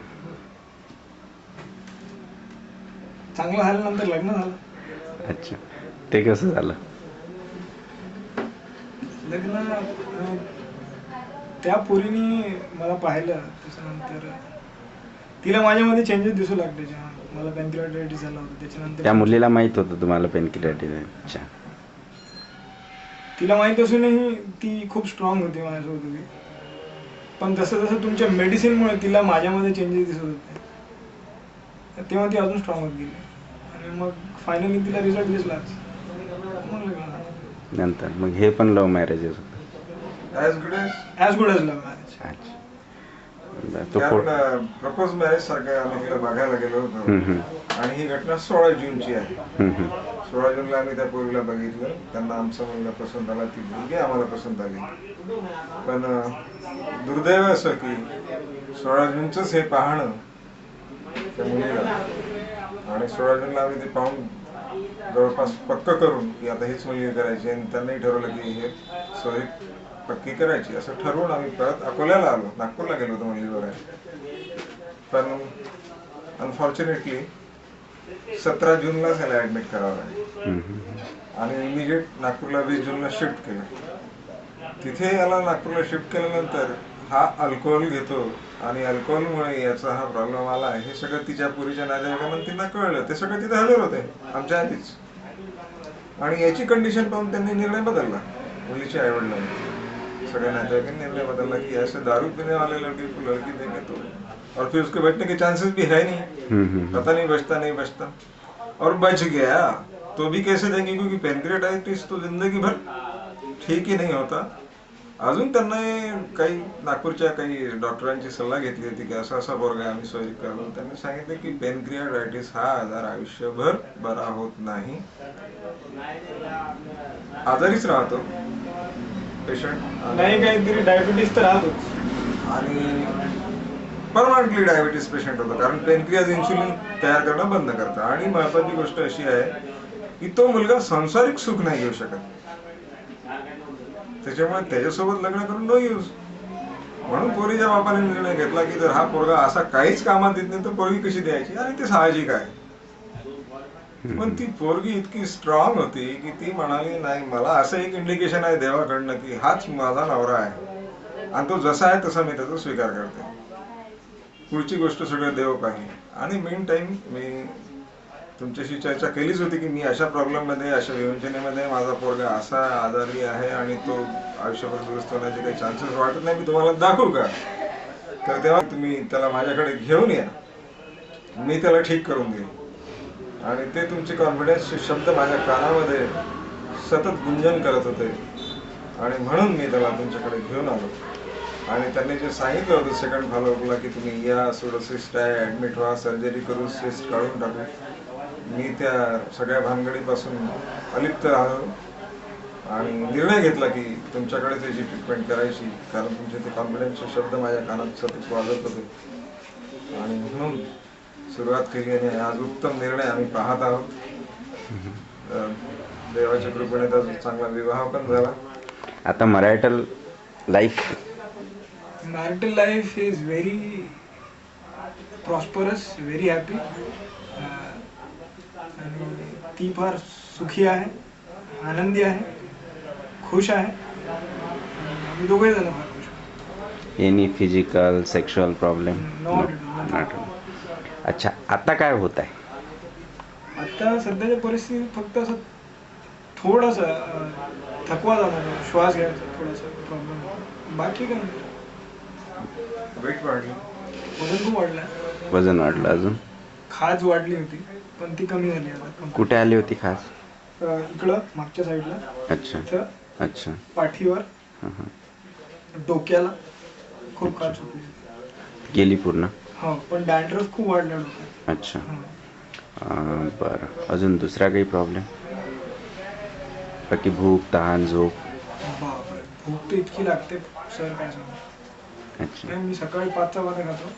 चांगलं झाल्यानंतर लग्न झालं. अच्छा, ते कसं झालं? लग्न त्या पोरीने मला पाहिलं, त्याच्यानंतर तिला माझ्यामध्ये चेंजेस दिसू लागले. जेव्हा मला पॅनक्रियाटायटिस झाला होता त्याच्यानंतर त्या मुलीला माहित होतं तुम्हाला पॅनक्रियाटायटिस? अच्छा. तिला माहित असूनही ती खूप स्ट्रॉंग होती माझ्यासोबत उभी. पण जसं जसं तुमच्या मेडिसिनमुळे तिला माझ्यामध्ये चेंजेस दिसत होते तेव्हा ती अजून स्ट्रॉंग होत गेली. आणि मग फायनली तिला रिझल्ट दिसलाच. नंतर मग हे पण लव्ह मॅरेजेस होतं? As good as love marriage. अच्छा. कारण प्रपोज मॅरेज सारखं आम्ही तिला बघायला गेलो होतो. आणि ही घटना 16 जूनची आहे. 16 जूनला आम्ही त्या पोरीला बघितलं, त्यांना आमचा मुलगा पसंत आला, ती मुलगी आम्हाला पसंत आली. पण दुर्दैव असं की 16 जूनचंच हे पाहणं त्या मुलीला, आणि 16 जूनला आम्ही ते पाहून जवळपास पक्क करून की आता हीच मुलगी करायची, आणि त्यांनाही ठरवलं की हे सोयी पक्की करायची असं ठरवून आम्ही परत अकोल्याला आलो. नागपूरला गेलो होतो मुलीवर. पण अनफॉर्च्युनेटली 17 जूनलाच याला ऍडमिट करावं लागलं. आणि इमिजिएट नागपूरला 20 जूनला शिफ्ट केलं. तिथे याला नागपूरला शिफ्ट केल्यानंतर हा अल्कोहोल घेतो आणि अल्कोहोलमुळे याचा हा प्रॉब्लेम आला हे सगळं तिच्या पुरीच्या नातेवाईकांना तिला कळलं. ते सगळे तिथे हजर होते आमच्या आधीच. आणि याची कंडिशन पाहून त्यांनी निर्णय बदलला. मुलीच्या आईवडिलांनी सगळे नातेवाईकांनी निर्णय बदलला की ऐसे दारू पीने वाले लड़के को लड़की देंगे तो, और फिर उसके बचने के चांसेस भी है नहीं, पता नहीं बचता नहीं बचता, और बच गया तो भी कैसे देंगे, क्योंकि पैनक्रियाटाइटिस तो जिंदगी भर ठीक ही नहीं होता. अजून त्यांना काही नागपूरच्या काही डॉक्टरांची सल्ला घेतली होती की असा असा पोरगा आम्ही सोयी करतो. त्यांनी सांगितलं की पॅनक्रियाटायटिस हा आजार आयुष्यभर बरा होत नाही, आजारीच राहतो पेशंट. नाही काहीतरी डायबिटीस तर राहतोच, आणि परमनंटली डायबिटीस पेशंट होतो, कारण पॅनक्रियाज इन्सुलिन तयार करणं बंद करतं. आणि महत्वाची गोष्ट अशी आहे की तो मुलगा सांसारिक सुख नाही घेऊ शकत. त्याच्यामुळे त्याच्यासोबत लग्न करून नो यूज. म्हणून पोरीच्या बापाने निर्णय घेतला की जर हा पोरगा असा काहीच कामात येत नाही तर पोरगी कशी द्यायची, आणि ते साहजिक आहे. पण ती पोरगी इतकी स्ट्रॉंग होती की ती म्हणाली नाही, मला असं एक इंडिकेशन आहे देवाकडनं की हाच माझा नवरा आहे आणि तो जसा आहे तसा मी त्याचा स्वीकार करते. पुढची गोष्ट सगळं देव पाहिजे. आणि मेन टाइम मी तुमच्याशी चर्चा केलीच होती की मी अशा प्रॉब्लेम मध्ये, अशा विवंचनेमध्ये माझा पोरगा असा आजारी आहे आणि तो आयुष्यभर दुरुस्त होण्याचे काही चान्सेस वाटत नाही, मी तुम्हाला दाखवू का? तर तेव्हा तुम्ही त्याला माझ्याकडे घेऊन या, मी त्याला ठीक करून देईन. आणि ते तुमचे कॉन्फिडन्सचे शब्द माझ्या कानामध्ये सतत गुंजन करत होते आणि म्हणून मी त्याला तुमच्याकडे घेऊन आलो. आणि त्यांनी जे सांगितलं होतं सेकंड फॉलोअपला की तुम्ही या, सोडोसिस्ट आहे, ऍडमिट व्हा, सर्जरी करून सिस्ट काढून टाकू, मी त्या सगळ्या भानगडीपासून अलिप्त राहिलो आणि निर्णय घेतला की तुमच्याकडे त्याची ट्रीटमेंट करायची, कारण तुमचे ते कॉन्फिडन्सचे शब्द माझ्या कानात सतत वाजत होते. आणि म्हणून सुरुवात केली आणि आज उत्तम निर्णय आम्ही पाहत आहोत. देवाच्या कृपेने त्याचा चांगला विवाह पण झाला. आता marital life is very prosperous, very happy. आणि ती फार सुखी आहे, आनंदी आहे, खुश आहे. आम्ही दोघे जण फार खुश आहोत. Any physical sexual problem? Not. अच्छा, आता काय होत आहे? आता सध्याच्या परिस्थितीत फक्त असं थोडासा थकवा जाणार, श्वास घ्यायचा थोडासा प्रॉब्लेम, बाकी काय नाही. वेट वाढली, वजन खूप वाढलं, वजन वाढलं, अजून खाज वाढली होती पण ती कमी झाली आता. कुठे आली होती खास? इकडं मागच्या साईडला, अच्छा इथं अच्छा. पाठीवर, डोक्याला खूप खाज होती. गेली पूर्ण? हो, पण डॅन्ड्रफ खूप वाढला डोक्यात. अच्छा. बरं, अजून दुसरा काही प्रॉब्लेम? बाकी भूक, तहान, झोप? बापरे, भूक तर इतकी लागते सर, काय सांगू. अच्छा. मी सकाळी 5 चपात्या खातो,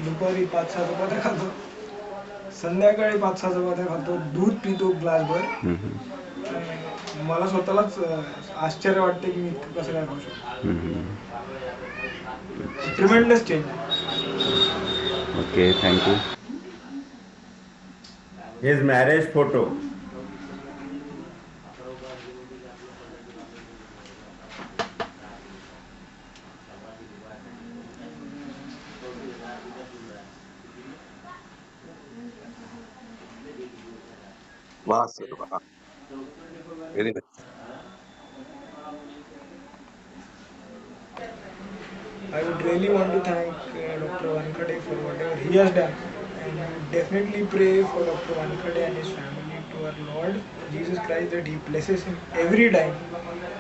दुपारी 5-6 चपात्या खातो, संध्याकाळी 5-6 चपात्या खातो, दूध पितो ग्लासभर. मला स्वतःलाच आश्चर्य वाटते की मी कसं काय खाऊ शकतो. Tremendous change. Okay, thank you. His marriage photo. Wow, sir. Wow. Very nice. I would really want to thank Dr. Wankhede for whatever he has done, and I would definitely pray for Dr. Wankhede and his family to our Lord Jesus Christ that he blesses him every time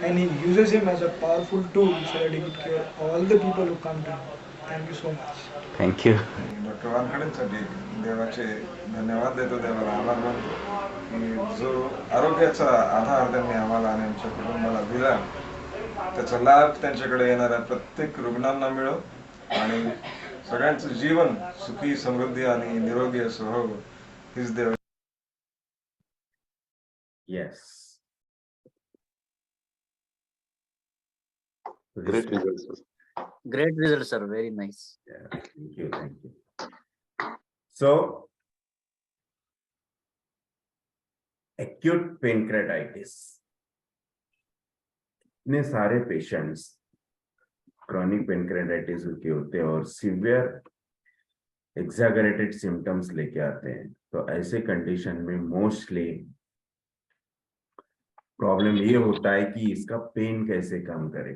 and he uses him as a powerful tool so that he could cure all the people who come to him. Thank you so much. Thank you. Doctor वानखडेंसाठी देवाचे धन्यवाद देतो, देवाला आभार मानतो की जो आरोग्याचा आधार त्यांनी आम्हाला आणि आमच्या कुटुंबाला दिला, त्याचा लाभ त्यांच्याकडे येणाऱ्या प्रत्येक रुग्णांना मिळो आणि सगळ्यांचं जीवन सुखी, समृद्धी आणि निरोगी असं हो, हीच देव. Yes. Great results, sir. Great result, sir. Very nice. Yeah, thank you, thank you. So, acute pancreatitis. इतने सारे पेशेंट्स क्रॉनिक पेनक्रेटाइटिस के होते हैं और सीवियर एक्सैगरेटेड सिम्टम्स लेके आते हैं. तो ऐसे कंडीशन में मोस्टली प्रॉब्लम ये होता है कि इसका पेन कैसे कम करे,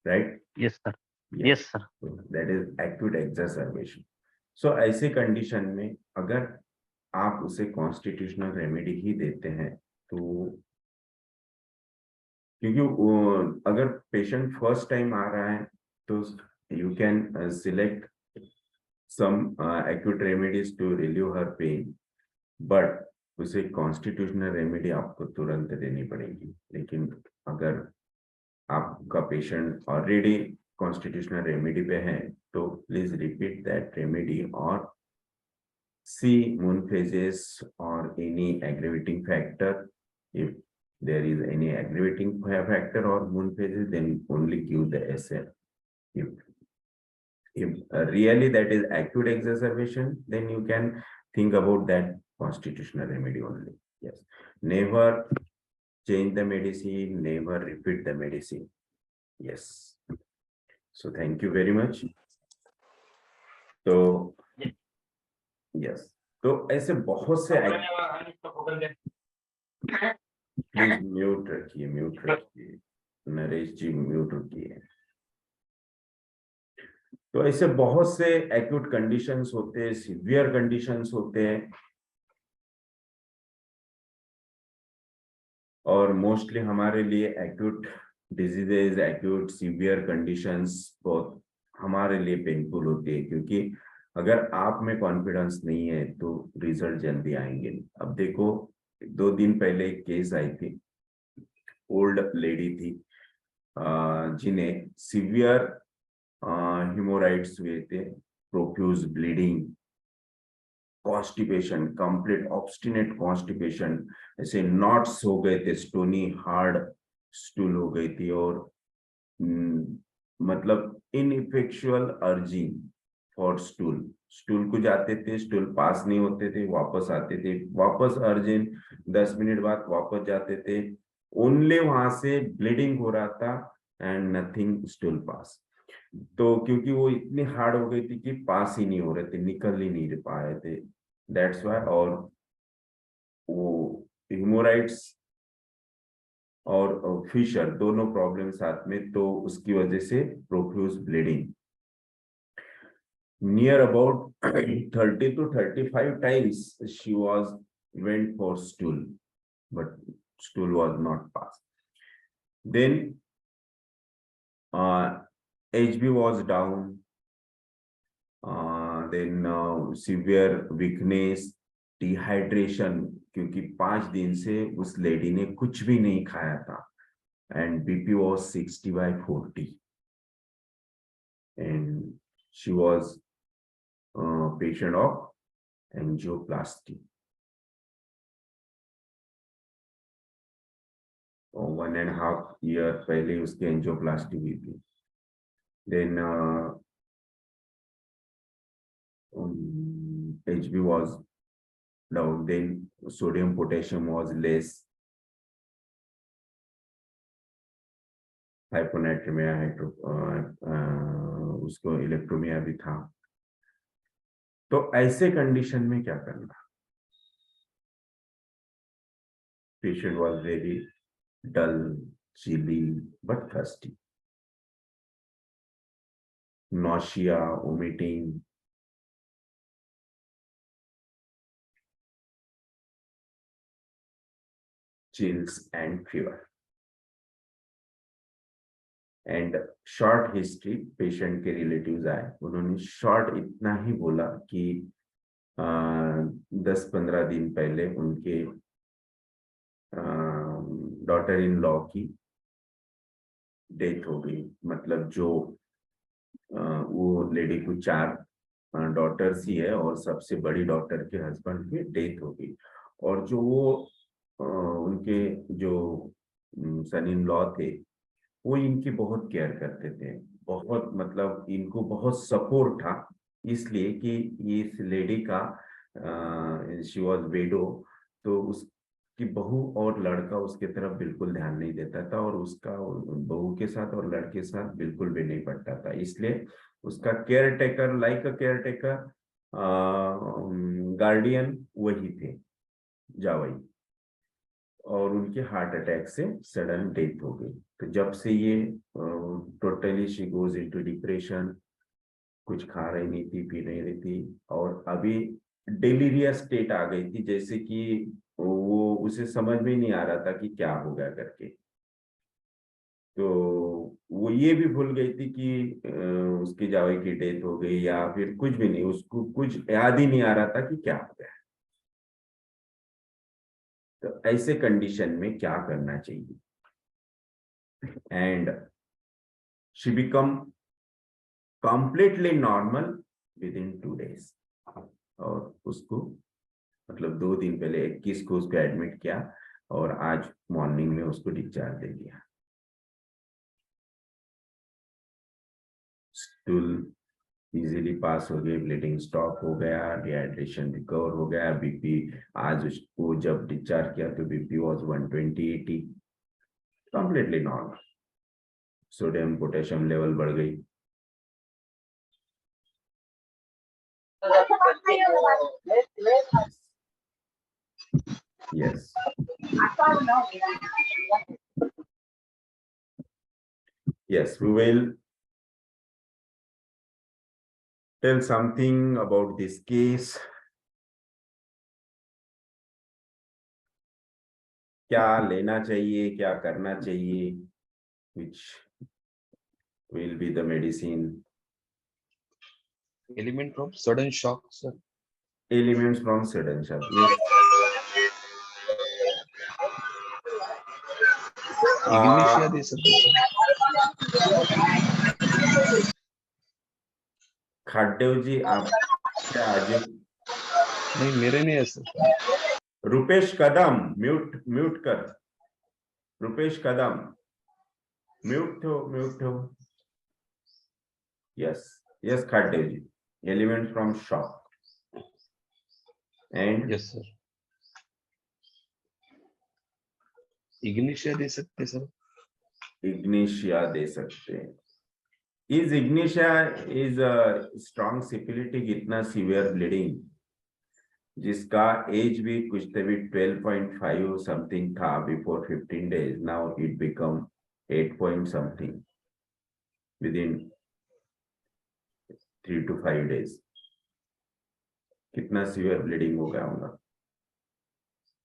right? Yes, sir. Yes, sir. That is acute exacerbation. So ऐसे कंडीशन में अगर आप उसे कॉन्स्टिट्यूशनल रेमेडी ही देते हैं तो, क्योंकि अगर पेशेंट फर्स्ट टाइम आ रहा है तो you can select some acute remedies to relieve her pain, but उसे कॉन्स्टिट्यूशनल रेमेडी आपको तुरंत देनी पड़ेगी. लेकिन अगर आपका पेशेंट ऑलरेडी कॉन्स्टिट्यूशनल रेमेडी पे है तो प्लीज रिपीट दैट रेमेडी और see moon phases or any aggravating factor. If there is any aggravating factor or wound phases, then only give the SN. If really that is acute exacerbation, then you can think about that constitutional remedy only. Yes, never change the medicine, never repeat the medicine. Yes. So thank you very much. तो yes, तो ऐसे बहुत से please mute रखिए नरेश जी, mute रखिए। तो ऐसे बहुत से एक्यूट कंडीशंस होते हैं, सीवियर कंडीशंस होते हैं, और मोस्टली हमारे लिए acute diseases, acute severe conditions बहुत हमारे लिए पेनफुल होती है, क्योंकि अगर आप में कॉन्फिडेंस नहीं है तो रिजल्ट जल्दी आएंगे। अब देखो, 2 दिन पहले एक केस आई थी, ओल्ड लेडी थी जिन्हें सीवियर हेमोराइड्स हुए थे, profuse bleeding, constipation, complete obstinate constipation, ऐसे नॉट्स हो गए थे, स्टोनी हार्ड स्टूल हो गई थी, और मतलब इनइफेक्चुअल अर्जिंग फॉर स्टूल को जाते थे, स्टूल पास नहीं होते थे, वापस आते थे, वापस अर्जिंग, 10 मिनट बाद वापस जाते थे, ओनली वहां से ब्लीडिंग हो रहा था एंड नथिंग स्टूल पास। तो क्योंकि वो इतनी हार्ड हो गई थी कि पास ही नहीं हो रहे थे, निकल ही नहीं पा रहे थे, दैट्स वाई। और वो हेमोराइड्स और फिशर दोनों प्रॉब्लम साथ में, तो उसकी वजह से profuse bleeding near about 30 to 35 times she went for stool, but stool was not passed. Then HB was down, then severe weakness, dehydration, क्योंकि 5 दिन से उस लेडी ने कुछ भी नहीं खाया था, and BP was 60/40, and she was patient of angioplasty. 1.5 year पहले उसकी एंजियोप्लास्टी हुई थी। Then HB was down, then sodium potassium was less, hyponatremia, उसको इलेक्ट्रोमिया भी था। तो ऐसे कंडीशन में क्या करना? Patient was very dull, chilly but thirsty, nausea, vomiting, chills and fever, and short history. Patient के रिलेटिव्स आए, उन्होंने शॉर्ट इतना ही बोला कि 10-15 दिन पहले उनके डॉटर इन लॉ की डेथ हो गई। मतलब जो वो लेडी को 4 डॉटर्स ही है, और सबसे बड़ी डॉटर के हस्बैंड की डेथ हो गई। और जो वो उनके जो सन इन लॉ थे, वो इनकी बहुत केयर करते थे, बहुत, मतलब इनको बहुत सपोर्ट था, इसलिए कि इस लेडी का शी वाज विडो, तो उसकी बहू और लड़का उसके तरफ बिल्कुल ध्यान नहीं देता था, और उसका बहू के साथ और लड़के के साथ बिल्कुल भी नहीं पड़ता था, इसलिए उसका केयर टेकर, लाइक अ केयर टेकर, गार्डियन वही थे, जावई। और उनके हार्ट अटैक से सडन डेथ हो गई। तो जब से ये totally she goes into depression, कुछ खा रही नहीं थी, पी नहीं रही थी, और अभी डिलीरियस स्टेट आ गई थी, जैसे कि वो उसे समझ में नहीं आ रहा था कि क्या हो गया करके। तो वो ये भी भूल गई थी कि उसके जावई की डेथ हो गई, या फिर कुछ भी नहीं, उसको कुछ याद ही नहीं आ रहा था कि क्या हो गया। तो ऐसे कंडीशन में क्या करना चाहिए? And she become completely normal with in 2 days। और उसको मतलब 2 दिन पहले 21 को उसको एडमिट किया, और आज मॉर्निंग में उसको डिस्चार्ज दे दिया। स्टूल इजीली पास हो गई, ब्लीडिंग स्टॉप हो गया, डिहाइड्रेशन रिकवर हो गया। बीपी आज उसको जब डिस्चार्ज किया तो BP was 120/80, completely normal. Sodium potassium level बढ़ गई। Yes. Yes, we will tell something about this case. क्या लेना चाहिए, क्या करना चाहिए, which will be the medicine. Element from sudden shock, sir. Elements from sudden shock. Yes. Ignitia दे सकते हैं, खाड्डेव जी, आप आज नहीं मेरे नहीं है सर। रुपेश कदम म्यूट कर। रुपेश कदम म्यूट हो। यस खाड्डेव ji, element from shock and yes sir. Ignatia दे सकते हैं सर। इग्निशिया दे सकते हैं। Is ignitia is a strong syphilitic, इतना severe bleeding, जिसका एज भी कुछ तभी 12.5 समथिंग था before 15 days. Now it become 8 point something within 3 to 5 days. कितना severe bleeding हो गया होगा?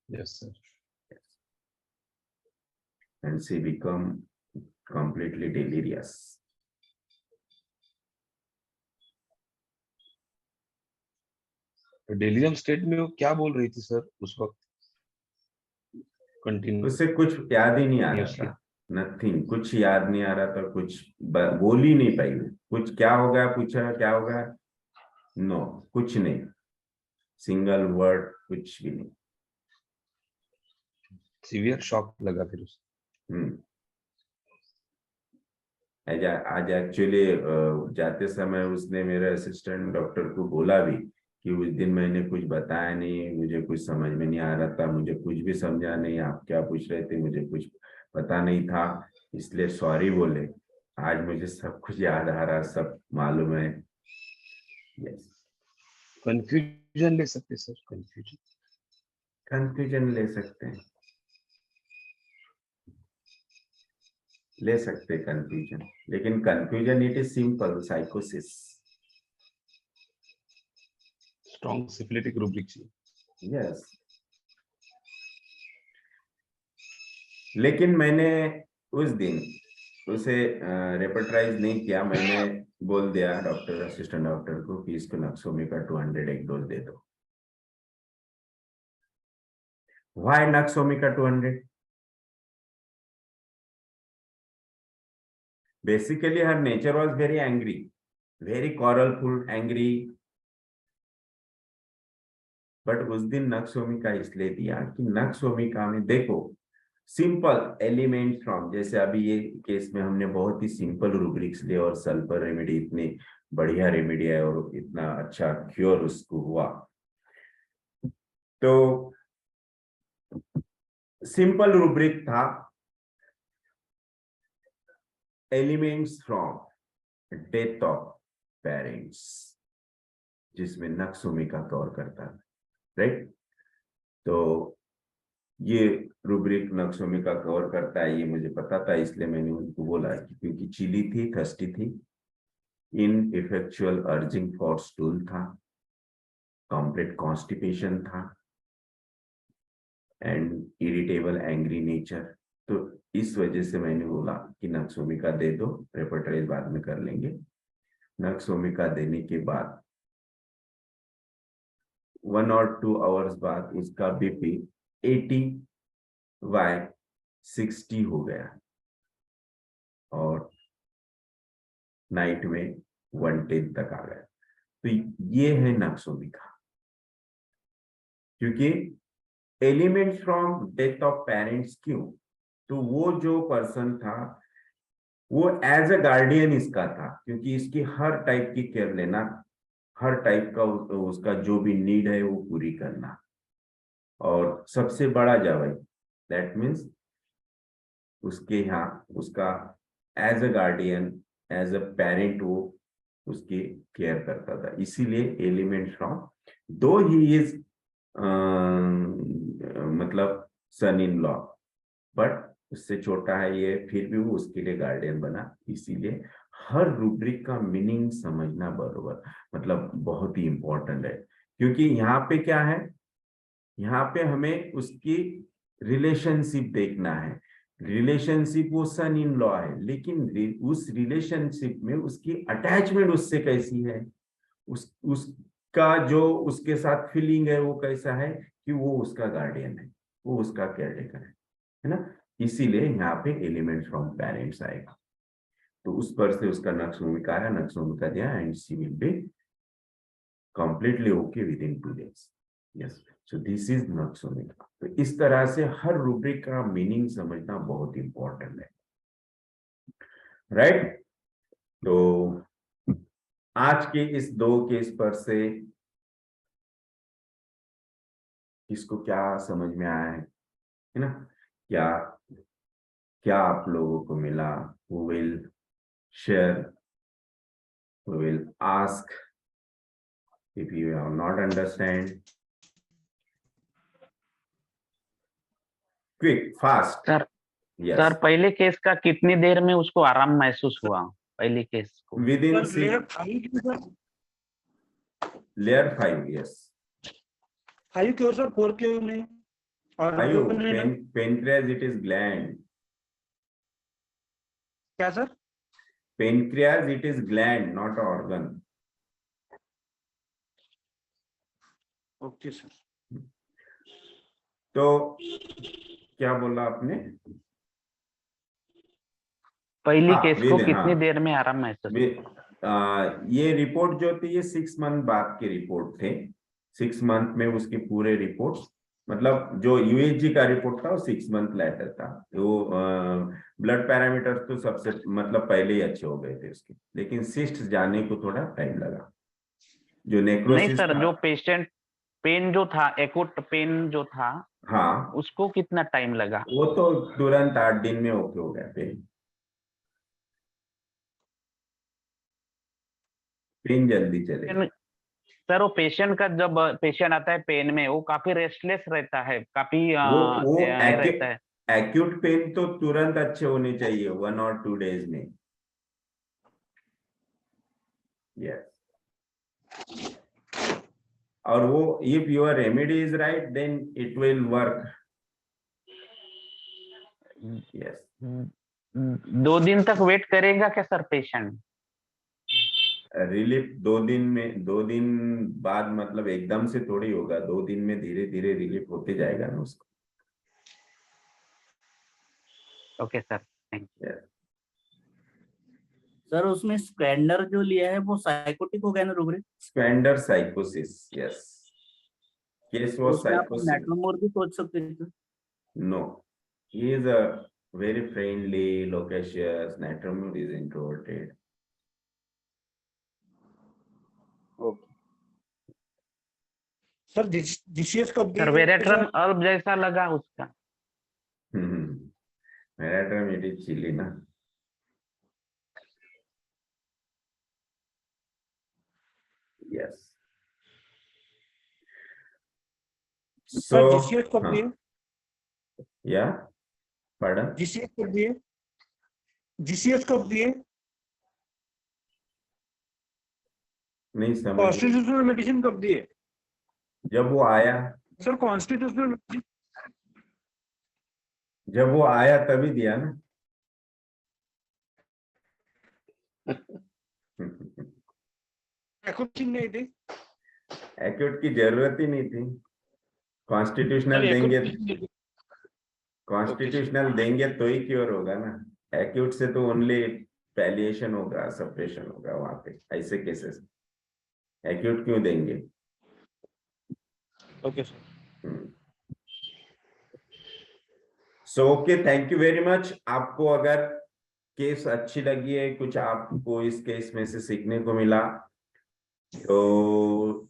Yes sir. And she become completely delirious. Delirium state में वो क्या बोल रही थी सर उस वक्त? कंटिन्यू उसे कुछ याद ही नहीं आ रहा था, नथिंग, कुछ याद नहीं आ रहा था, कुछ बोल ही नहीं पाई। कुछ क्या हो गया पूछा, क्या हो गया, नो कुछ नहीं, सिंगल वर्ड कुछ भी नहीं। सीवियर शॉक लगा फिर उसे। आज एक्चुअली जाते समय उसने मेरे असिस्टेंट डॉक्टर को बोला भी कि उस दिन मैंने कुछ बताया नहीं, मुझे कुछ समझ में नहीं आ रहा था, मुझे कुछ भी समझा नहीं, आप क्या पूछ रहे थे मुझे कुछ पता नहीं था, इसलिए सॉरी बोले। आज मुझे सब कुछ याद आ रहा, सब मालूम है। यस, कंफ्यूजन ले सकते सर, कंफ्यूजन ले सकते हैं, ले सकते कंफ्यूजन, लेकिन कंफ्यूजन इट इज सिंपल साइकोसिस। स्ट्रॉन्ग सिफिलिटिक रूब्रिक चाहिए। यस, लेकिन मैंने उस दिन उसे रेपर्टाइज नहीं किया, मैंने बोल दिया डॉक्टर, असिस्टेंट डॉक्टर को कि इसको नक्सोमी का 200 एक डोज दे दो। व्हाई नक्सोमी का 200? बेसिकली हर nature was very angry, very quarrelful, angry, but उस दिन नक्सोमिका इसलिए दिया कि नक्सोमिका में देखो सिंपल एलिमेंट फ्रॉम, जैसे अभी ये केस में हमने बहुत ही सिंपल रूब्रिक्स लिए और सल्फर रेमेडी इतनी बढ़िया रेमेडी है और इतना अच्छा क्योर उसको हुआ। तो सिंपल रूब्रिक था, elements from death of parents, जिसमें नक्सोमिका कवर करता है, राइट। तो ये रूब्रिक नक्सोमिका कवर करता है, ये मुझे पता था, इसलिए मैंने उनको बोला कि क्योंकि चिली थी, थर्स्टी थी, इनइफेक्चुअल अर्जिंग फॉर स्टूल था, कंप्लीट कॉन्स्टिपेशन था एंड इरिटेबल एंग्री नेचर। तो इस वजह से मैंने बोला कि नक्सोमिका दे दो, रेपर्टाइज बाद में कर लेंगे। नक्सोमिका देने के बाद 1 or 2 आवर्स बाद उसका बीपी 80/60 हो गया और नाइट में 110 तक आ गया। तो ये है नक्सोमिका, क्योंकि elements from death of parents क्यों? तो वो जो पर्सन था वो एज अ गार्डियन इसका था, क्योंकि इसकी हर टाइप की केयर लेना, हर टाइप का उसका जो भी नीड है वो पूरी करना। और सबसे बड़ा जवाई दैट मीन्स उसके यहाँ उसका as a guardian, as a parent वो उसकी केयर करता था। इसीलिए एलिमेंट फ्रॉम, दो ही इज मतलब सन इन लॉ, बट उससे छोटा है ये, फिर भी वो उसके लिए गार्डियन बना। इसीलिए हर रूब्रिक का मीनिंग समझना बरोबर मतलब बहुत ही इंपॉर्टेंट है, क्योंकि यहाँ पे क्या है, यहाँ पे हमें उसकी रिलेशनशिप देखना है। रिलेशनशिप वो सन इन लॉ है, लेकिन उस रिलेशनशिप में उसकी अटैचमेंट उससे कैसी है, उसका जो उसके साथ फीलिंग है वो कैसा है कि वो उसका गार्डियन है, वो उसका केयरटेकर है ना। इसीलिए यहाँ पे एलिमेंट फ्रॉम पेरेंट्स आएगा। तो उस पर से उसका नक्श भूमिका है, नक्श भूमिका दिया and she will be completely okay with in 2 days। Yes, so this is नक्श भूमिका। तो इस तरह से हर रूब्रिक का मीनिंग समझना बहुत इंपॉर्टेंट है, राइट। तो आज के इस 2 केस पर से किसको क्या समझ में आया है ना, क्या क्या आप लोगों को मिला? who will share, who will ask if you have not understand, quick fast। Sir yes sir पहले केस का कितनी देर में उसको आराम महसूस हुआ? पहले केस को within लेयर 5 yes। 5 क्यों सर, 4 क्यों नहीं? और आयु pancreas it is gland, क्या sir? pancreas it is gland not organ। Okay sir. तो क्या बोला आपने? पहली हाँ, केस को within, कितनी हाँ। देर में आराम महसूस? ये रिपोर्ट जो थी ये 6 मंथ बाद की रिपोर्ट थे। 6 मंथ में उसकी पूरे रिपोर्ट, मतलब जो यूएसजी का रिपोर्ट था वो 6 मंथ लेटर था। वो ब्लड पैरामीटर्स तो सबसे मतलब पहले ही अच्छे हो गए थे उसके, लेकिन सिस्ट जाने को थोड़ा टाइम लगा। जो नहीं नेक्रोसिस सर, था, जो पेशेंट पेन जो था, एक्यूट पेन जो था, हाँ उसको कितना टाइम लगा? वो तो तुरंत 8 दिन में ओके हो गया। पेन जल्दी चले। सर वो पेशेंट का, जब पेशेंट आता है पेन में, वो काफी रेस्टलेस रहता है, काफी वो रहता है। एक्यूट पेन तो तुरंत अच्छे होने चाहिए 1 और 2 days में। यस, और वो if your remedy is right then it will work. Yes, 2 दिन तक वेट करेगा क्या सर पेशेंट? रिलीफ 2 दिन में, 2 दिन बाद मतलब एकदम से थोड़ी होगा। 2 दिन में धीरे धीरे रिलीफ होते जाएगा ना उसको। Okay sir, thank you. Sir उसमें स्प्लेंडर जो लिया है वो साइकोटिक हो गया ना रूब्रिक? स्पेंडर साइकोसिस, यस, केस वाज उसमें आप साइकोसिस। नेट्रोमोर भी सोच सकते थे। No, he is a very friendly, loquacious, Natromur is introverted. Sir GCS कब सर वेरेट्रम अल्ब जैसा लगा उसका। Veratrum it is chilly ना। Yes. सर जीसीएस कब दिए? या pardon? जीसीएस कब दिए? जीसीएस कब दिए? नहीं समझ। कॉन्स्टिट्यूशनल मेडिसिन कब दिए? जब वो आया, सर कॉन्स्टिट्यूशनल मेडिसिन जब वो आया तभी दिया ना। एक्यूट नहीं थी। एक्यूट की जरूरत ही नहीं थी। कॉन्स्टिट्यूशनल देंगे, कॉन्स्टिट्यूशनल देंगे तो ही क्योर होगा ना। एक्यूट से तो ओनली पैलिएशन होगा, सप्रेशन होगा वहां पे ऐसे केसेस। एक्यूट क्यों देंगे? Okay sir. So okay, thank you very much. आपको अगर केस अच्छी लगी है, कुछ आपको इस केस में से सीखने को मिला, तो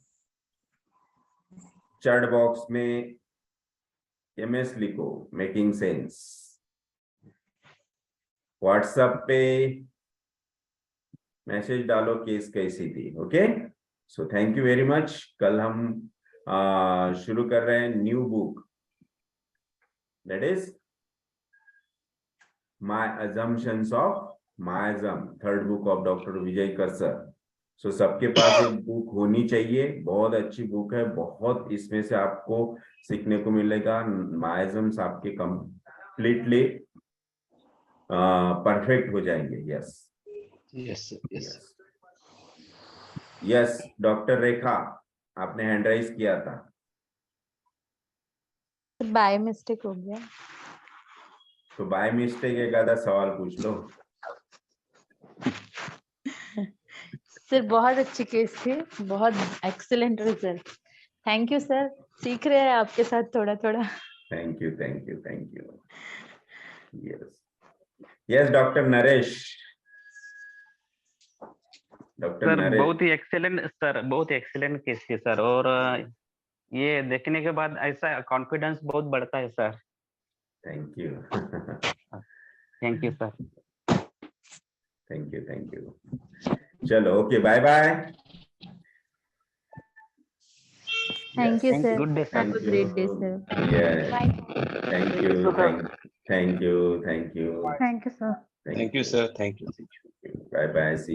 चैट बॉक्स में MS लिखो, मेकिंग सेंस। व्हाट्सएप पे मैसेज डालो, केस कैसी थी। Okay, so thank you very much. कल हम शुरू कर रहे हैं new book, that is my assumptions of miasm, third book of doctor Vijay Karsar. So सबके पास एक बुक होनी चाहिए, बहुत अच्छी बुक है, बहुत इसमें से आपको सीखने को मिलेगा। मायाजम्स आपके कंप्लीटली परफेक्ट हो जाएंगे। Yes yes yes yes. Doctor Rekha, आपने हैंड राइज किया था। बाय मिस्टेक हो गया। तो बाय मिस्टेक एक आधा सवाल पूछ लो। सर बहुत अच्छी केस थी, बहुत excellent result. Thank you sir, सीख रहे हैं आपके साथ थोड़ा थोड़ा। Thank you thank you thank you. Yes yes, doctor Naresh. Doctor sir Naresh, बहुत ही एक्सेलेंट सर, बहुत ही एक्सेलेंट केस थी सर। और ये देखने के बाद ऐसा कॉन्फिडेंस बहुत बढ़ता है सर। Thank you thank you sir. Thank you. चलो okay, bye bye. Thank you sir, good day sir. Have a great day sir. Thank you thank you. Thank you sir. Thank you sir, thank you. Bye bye, C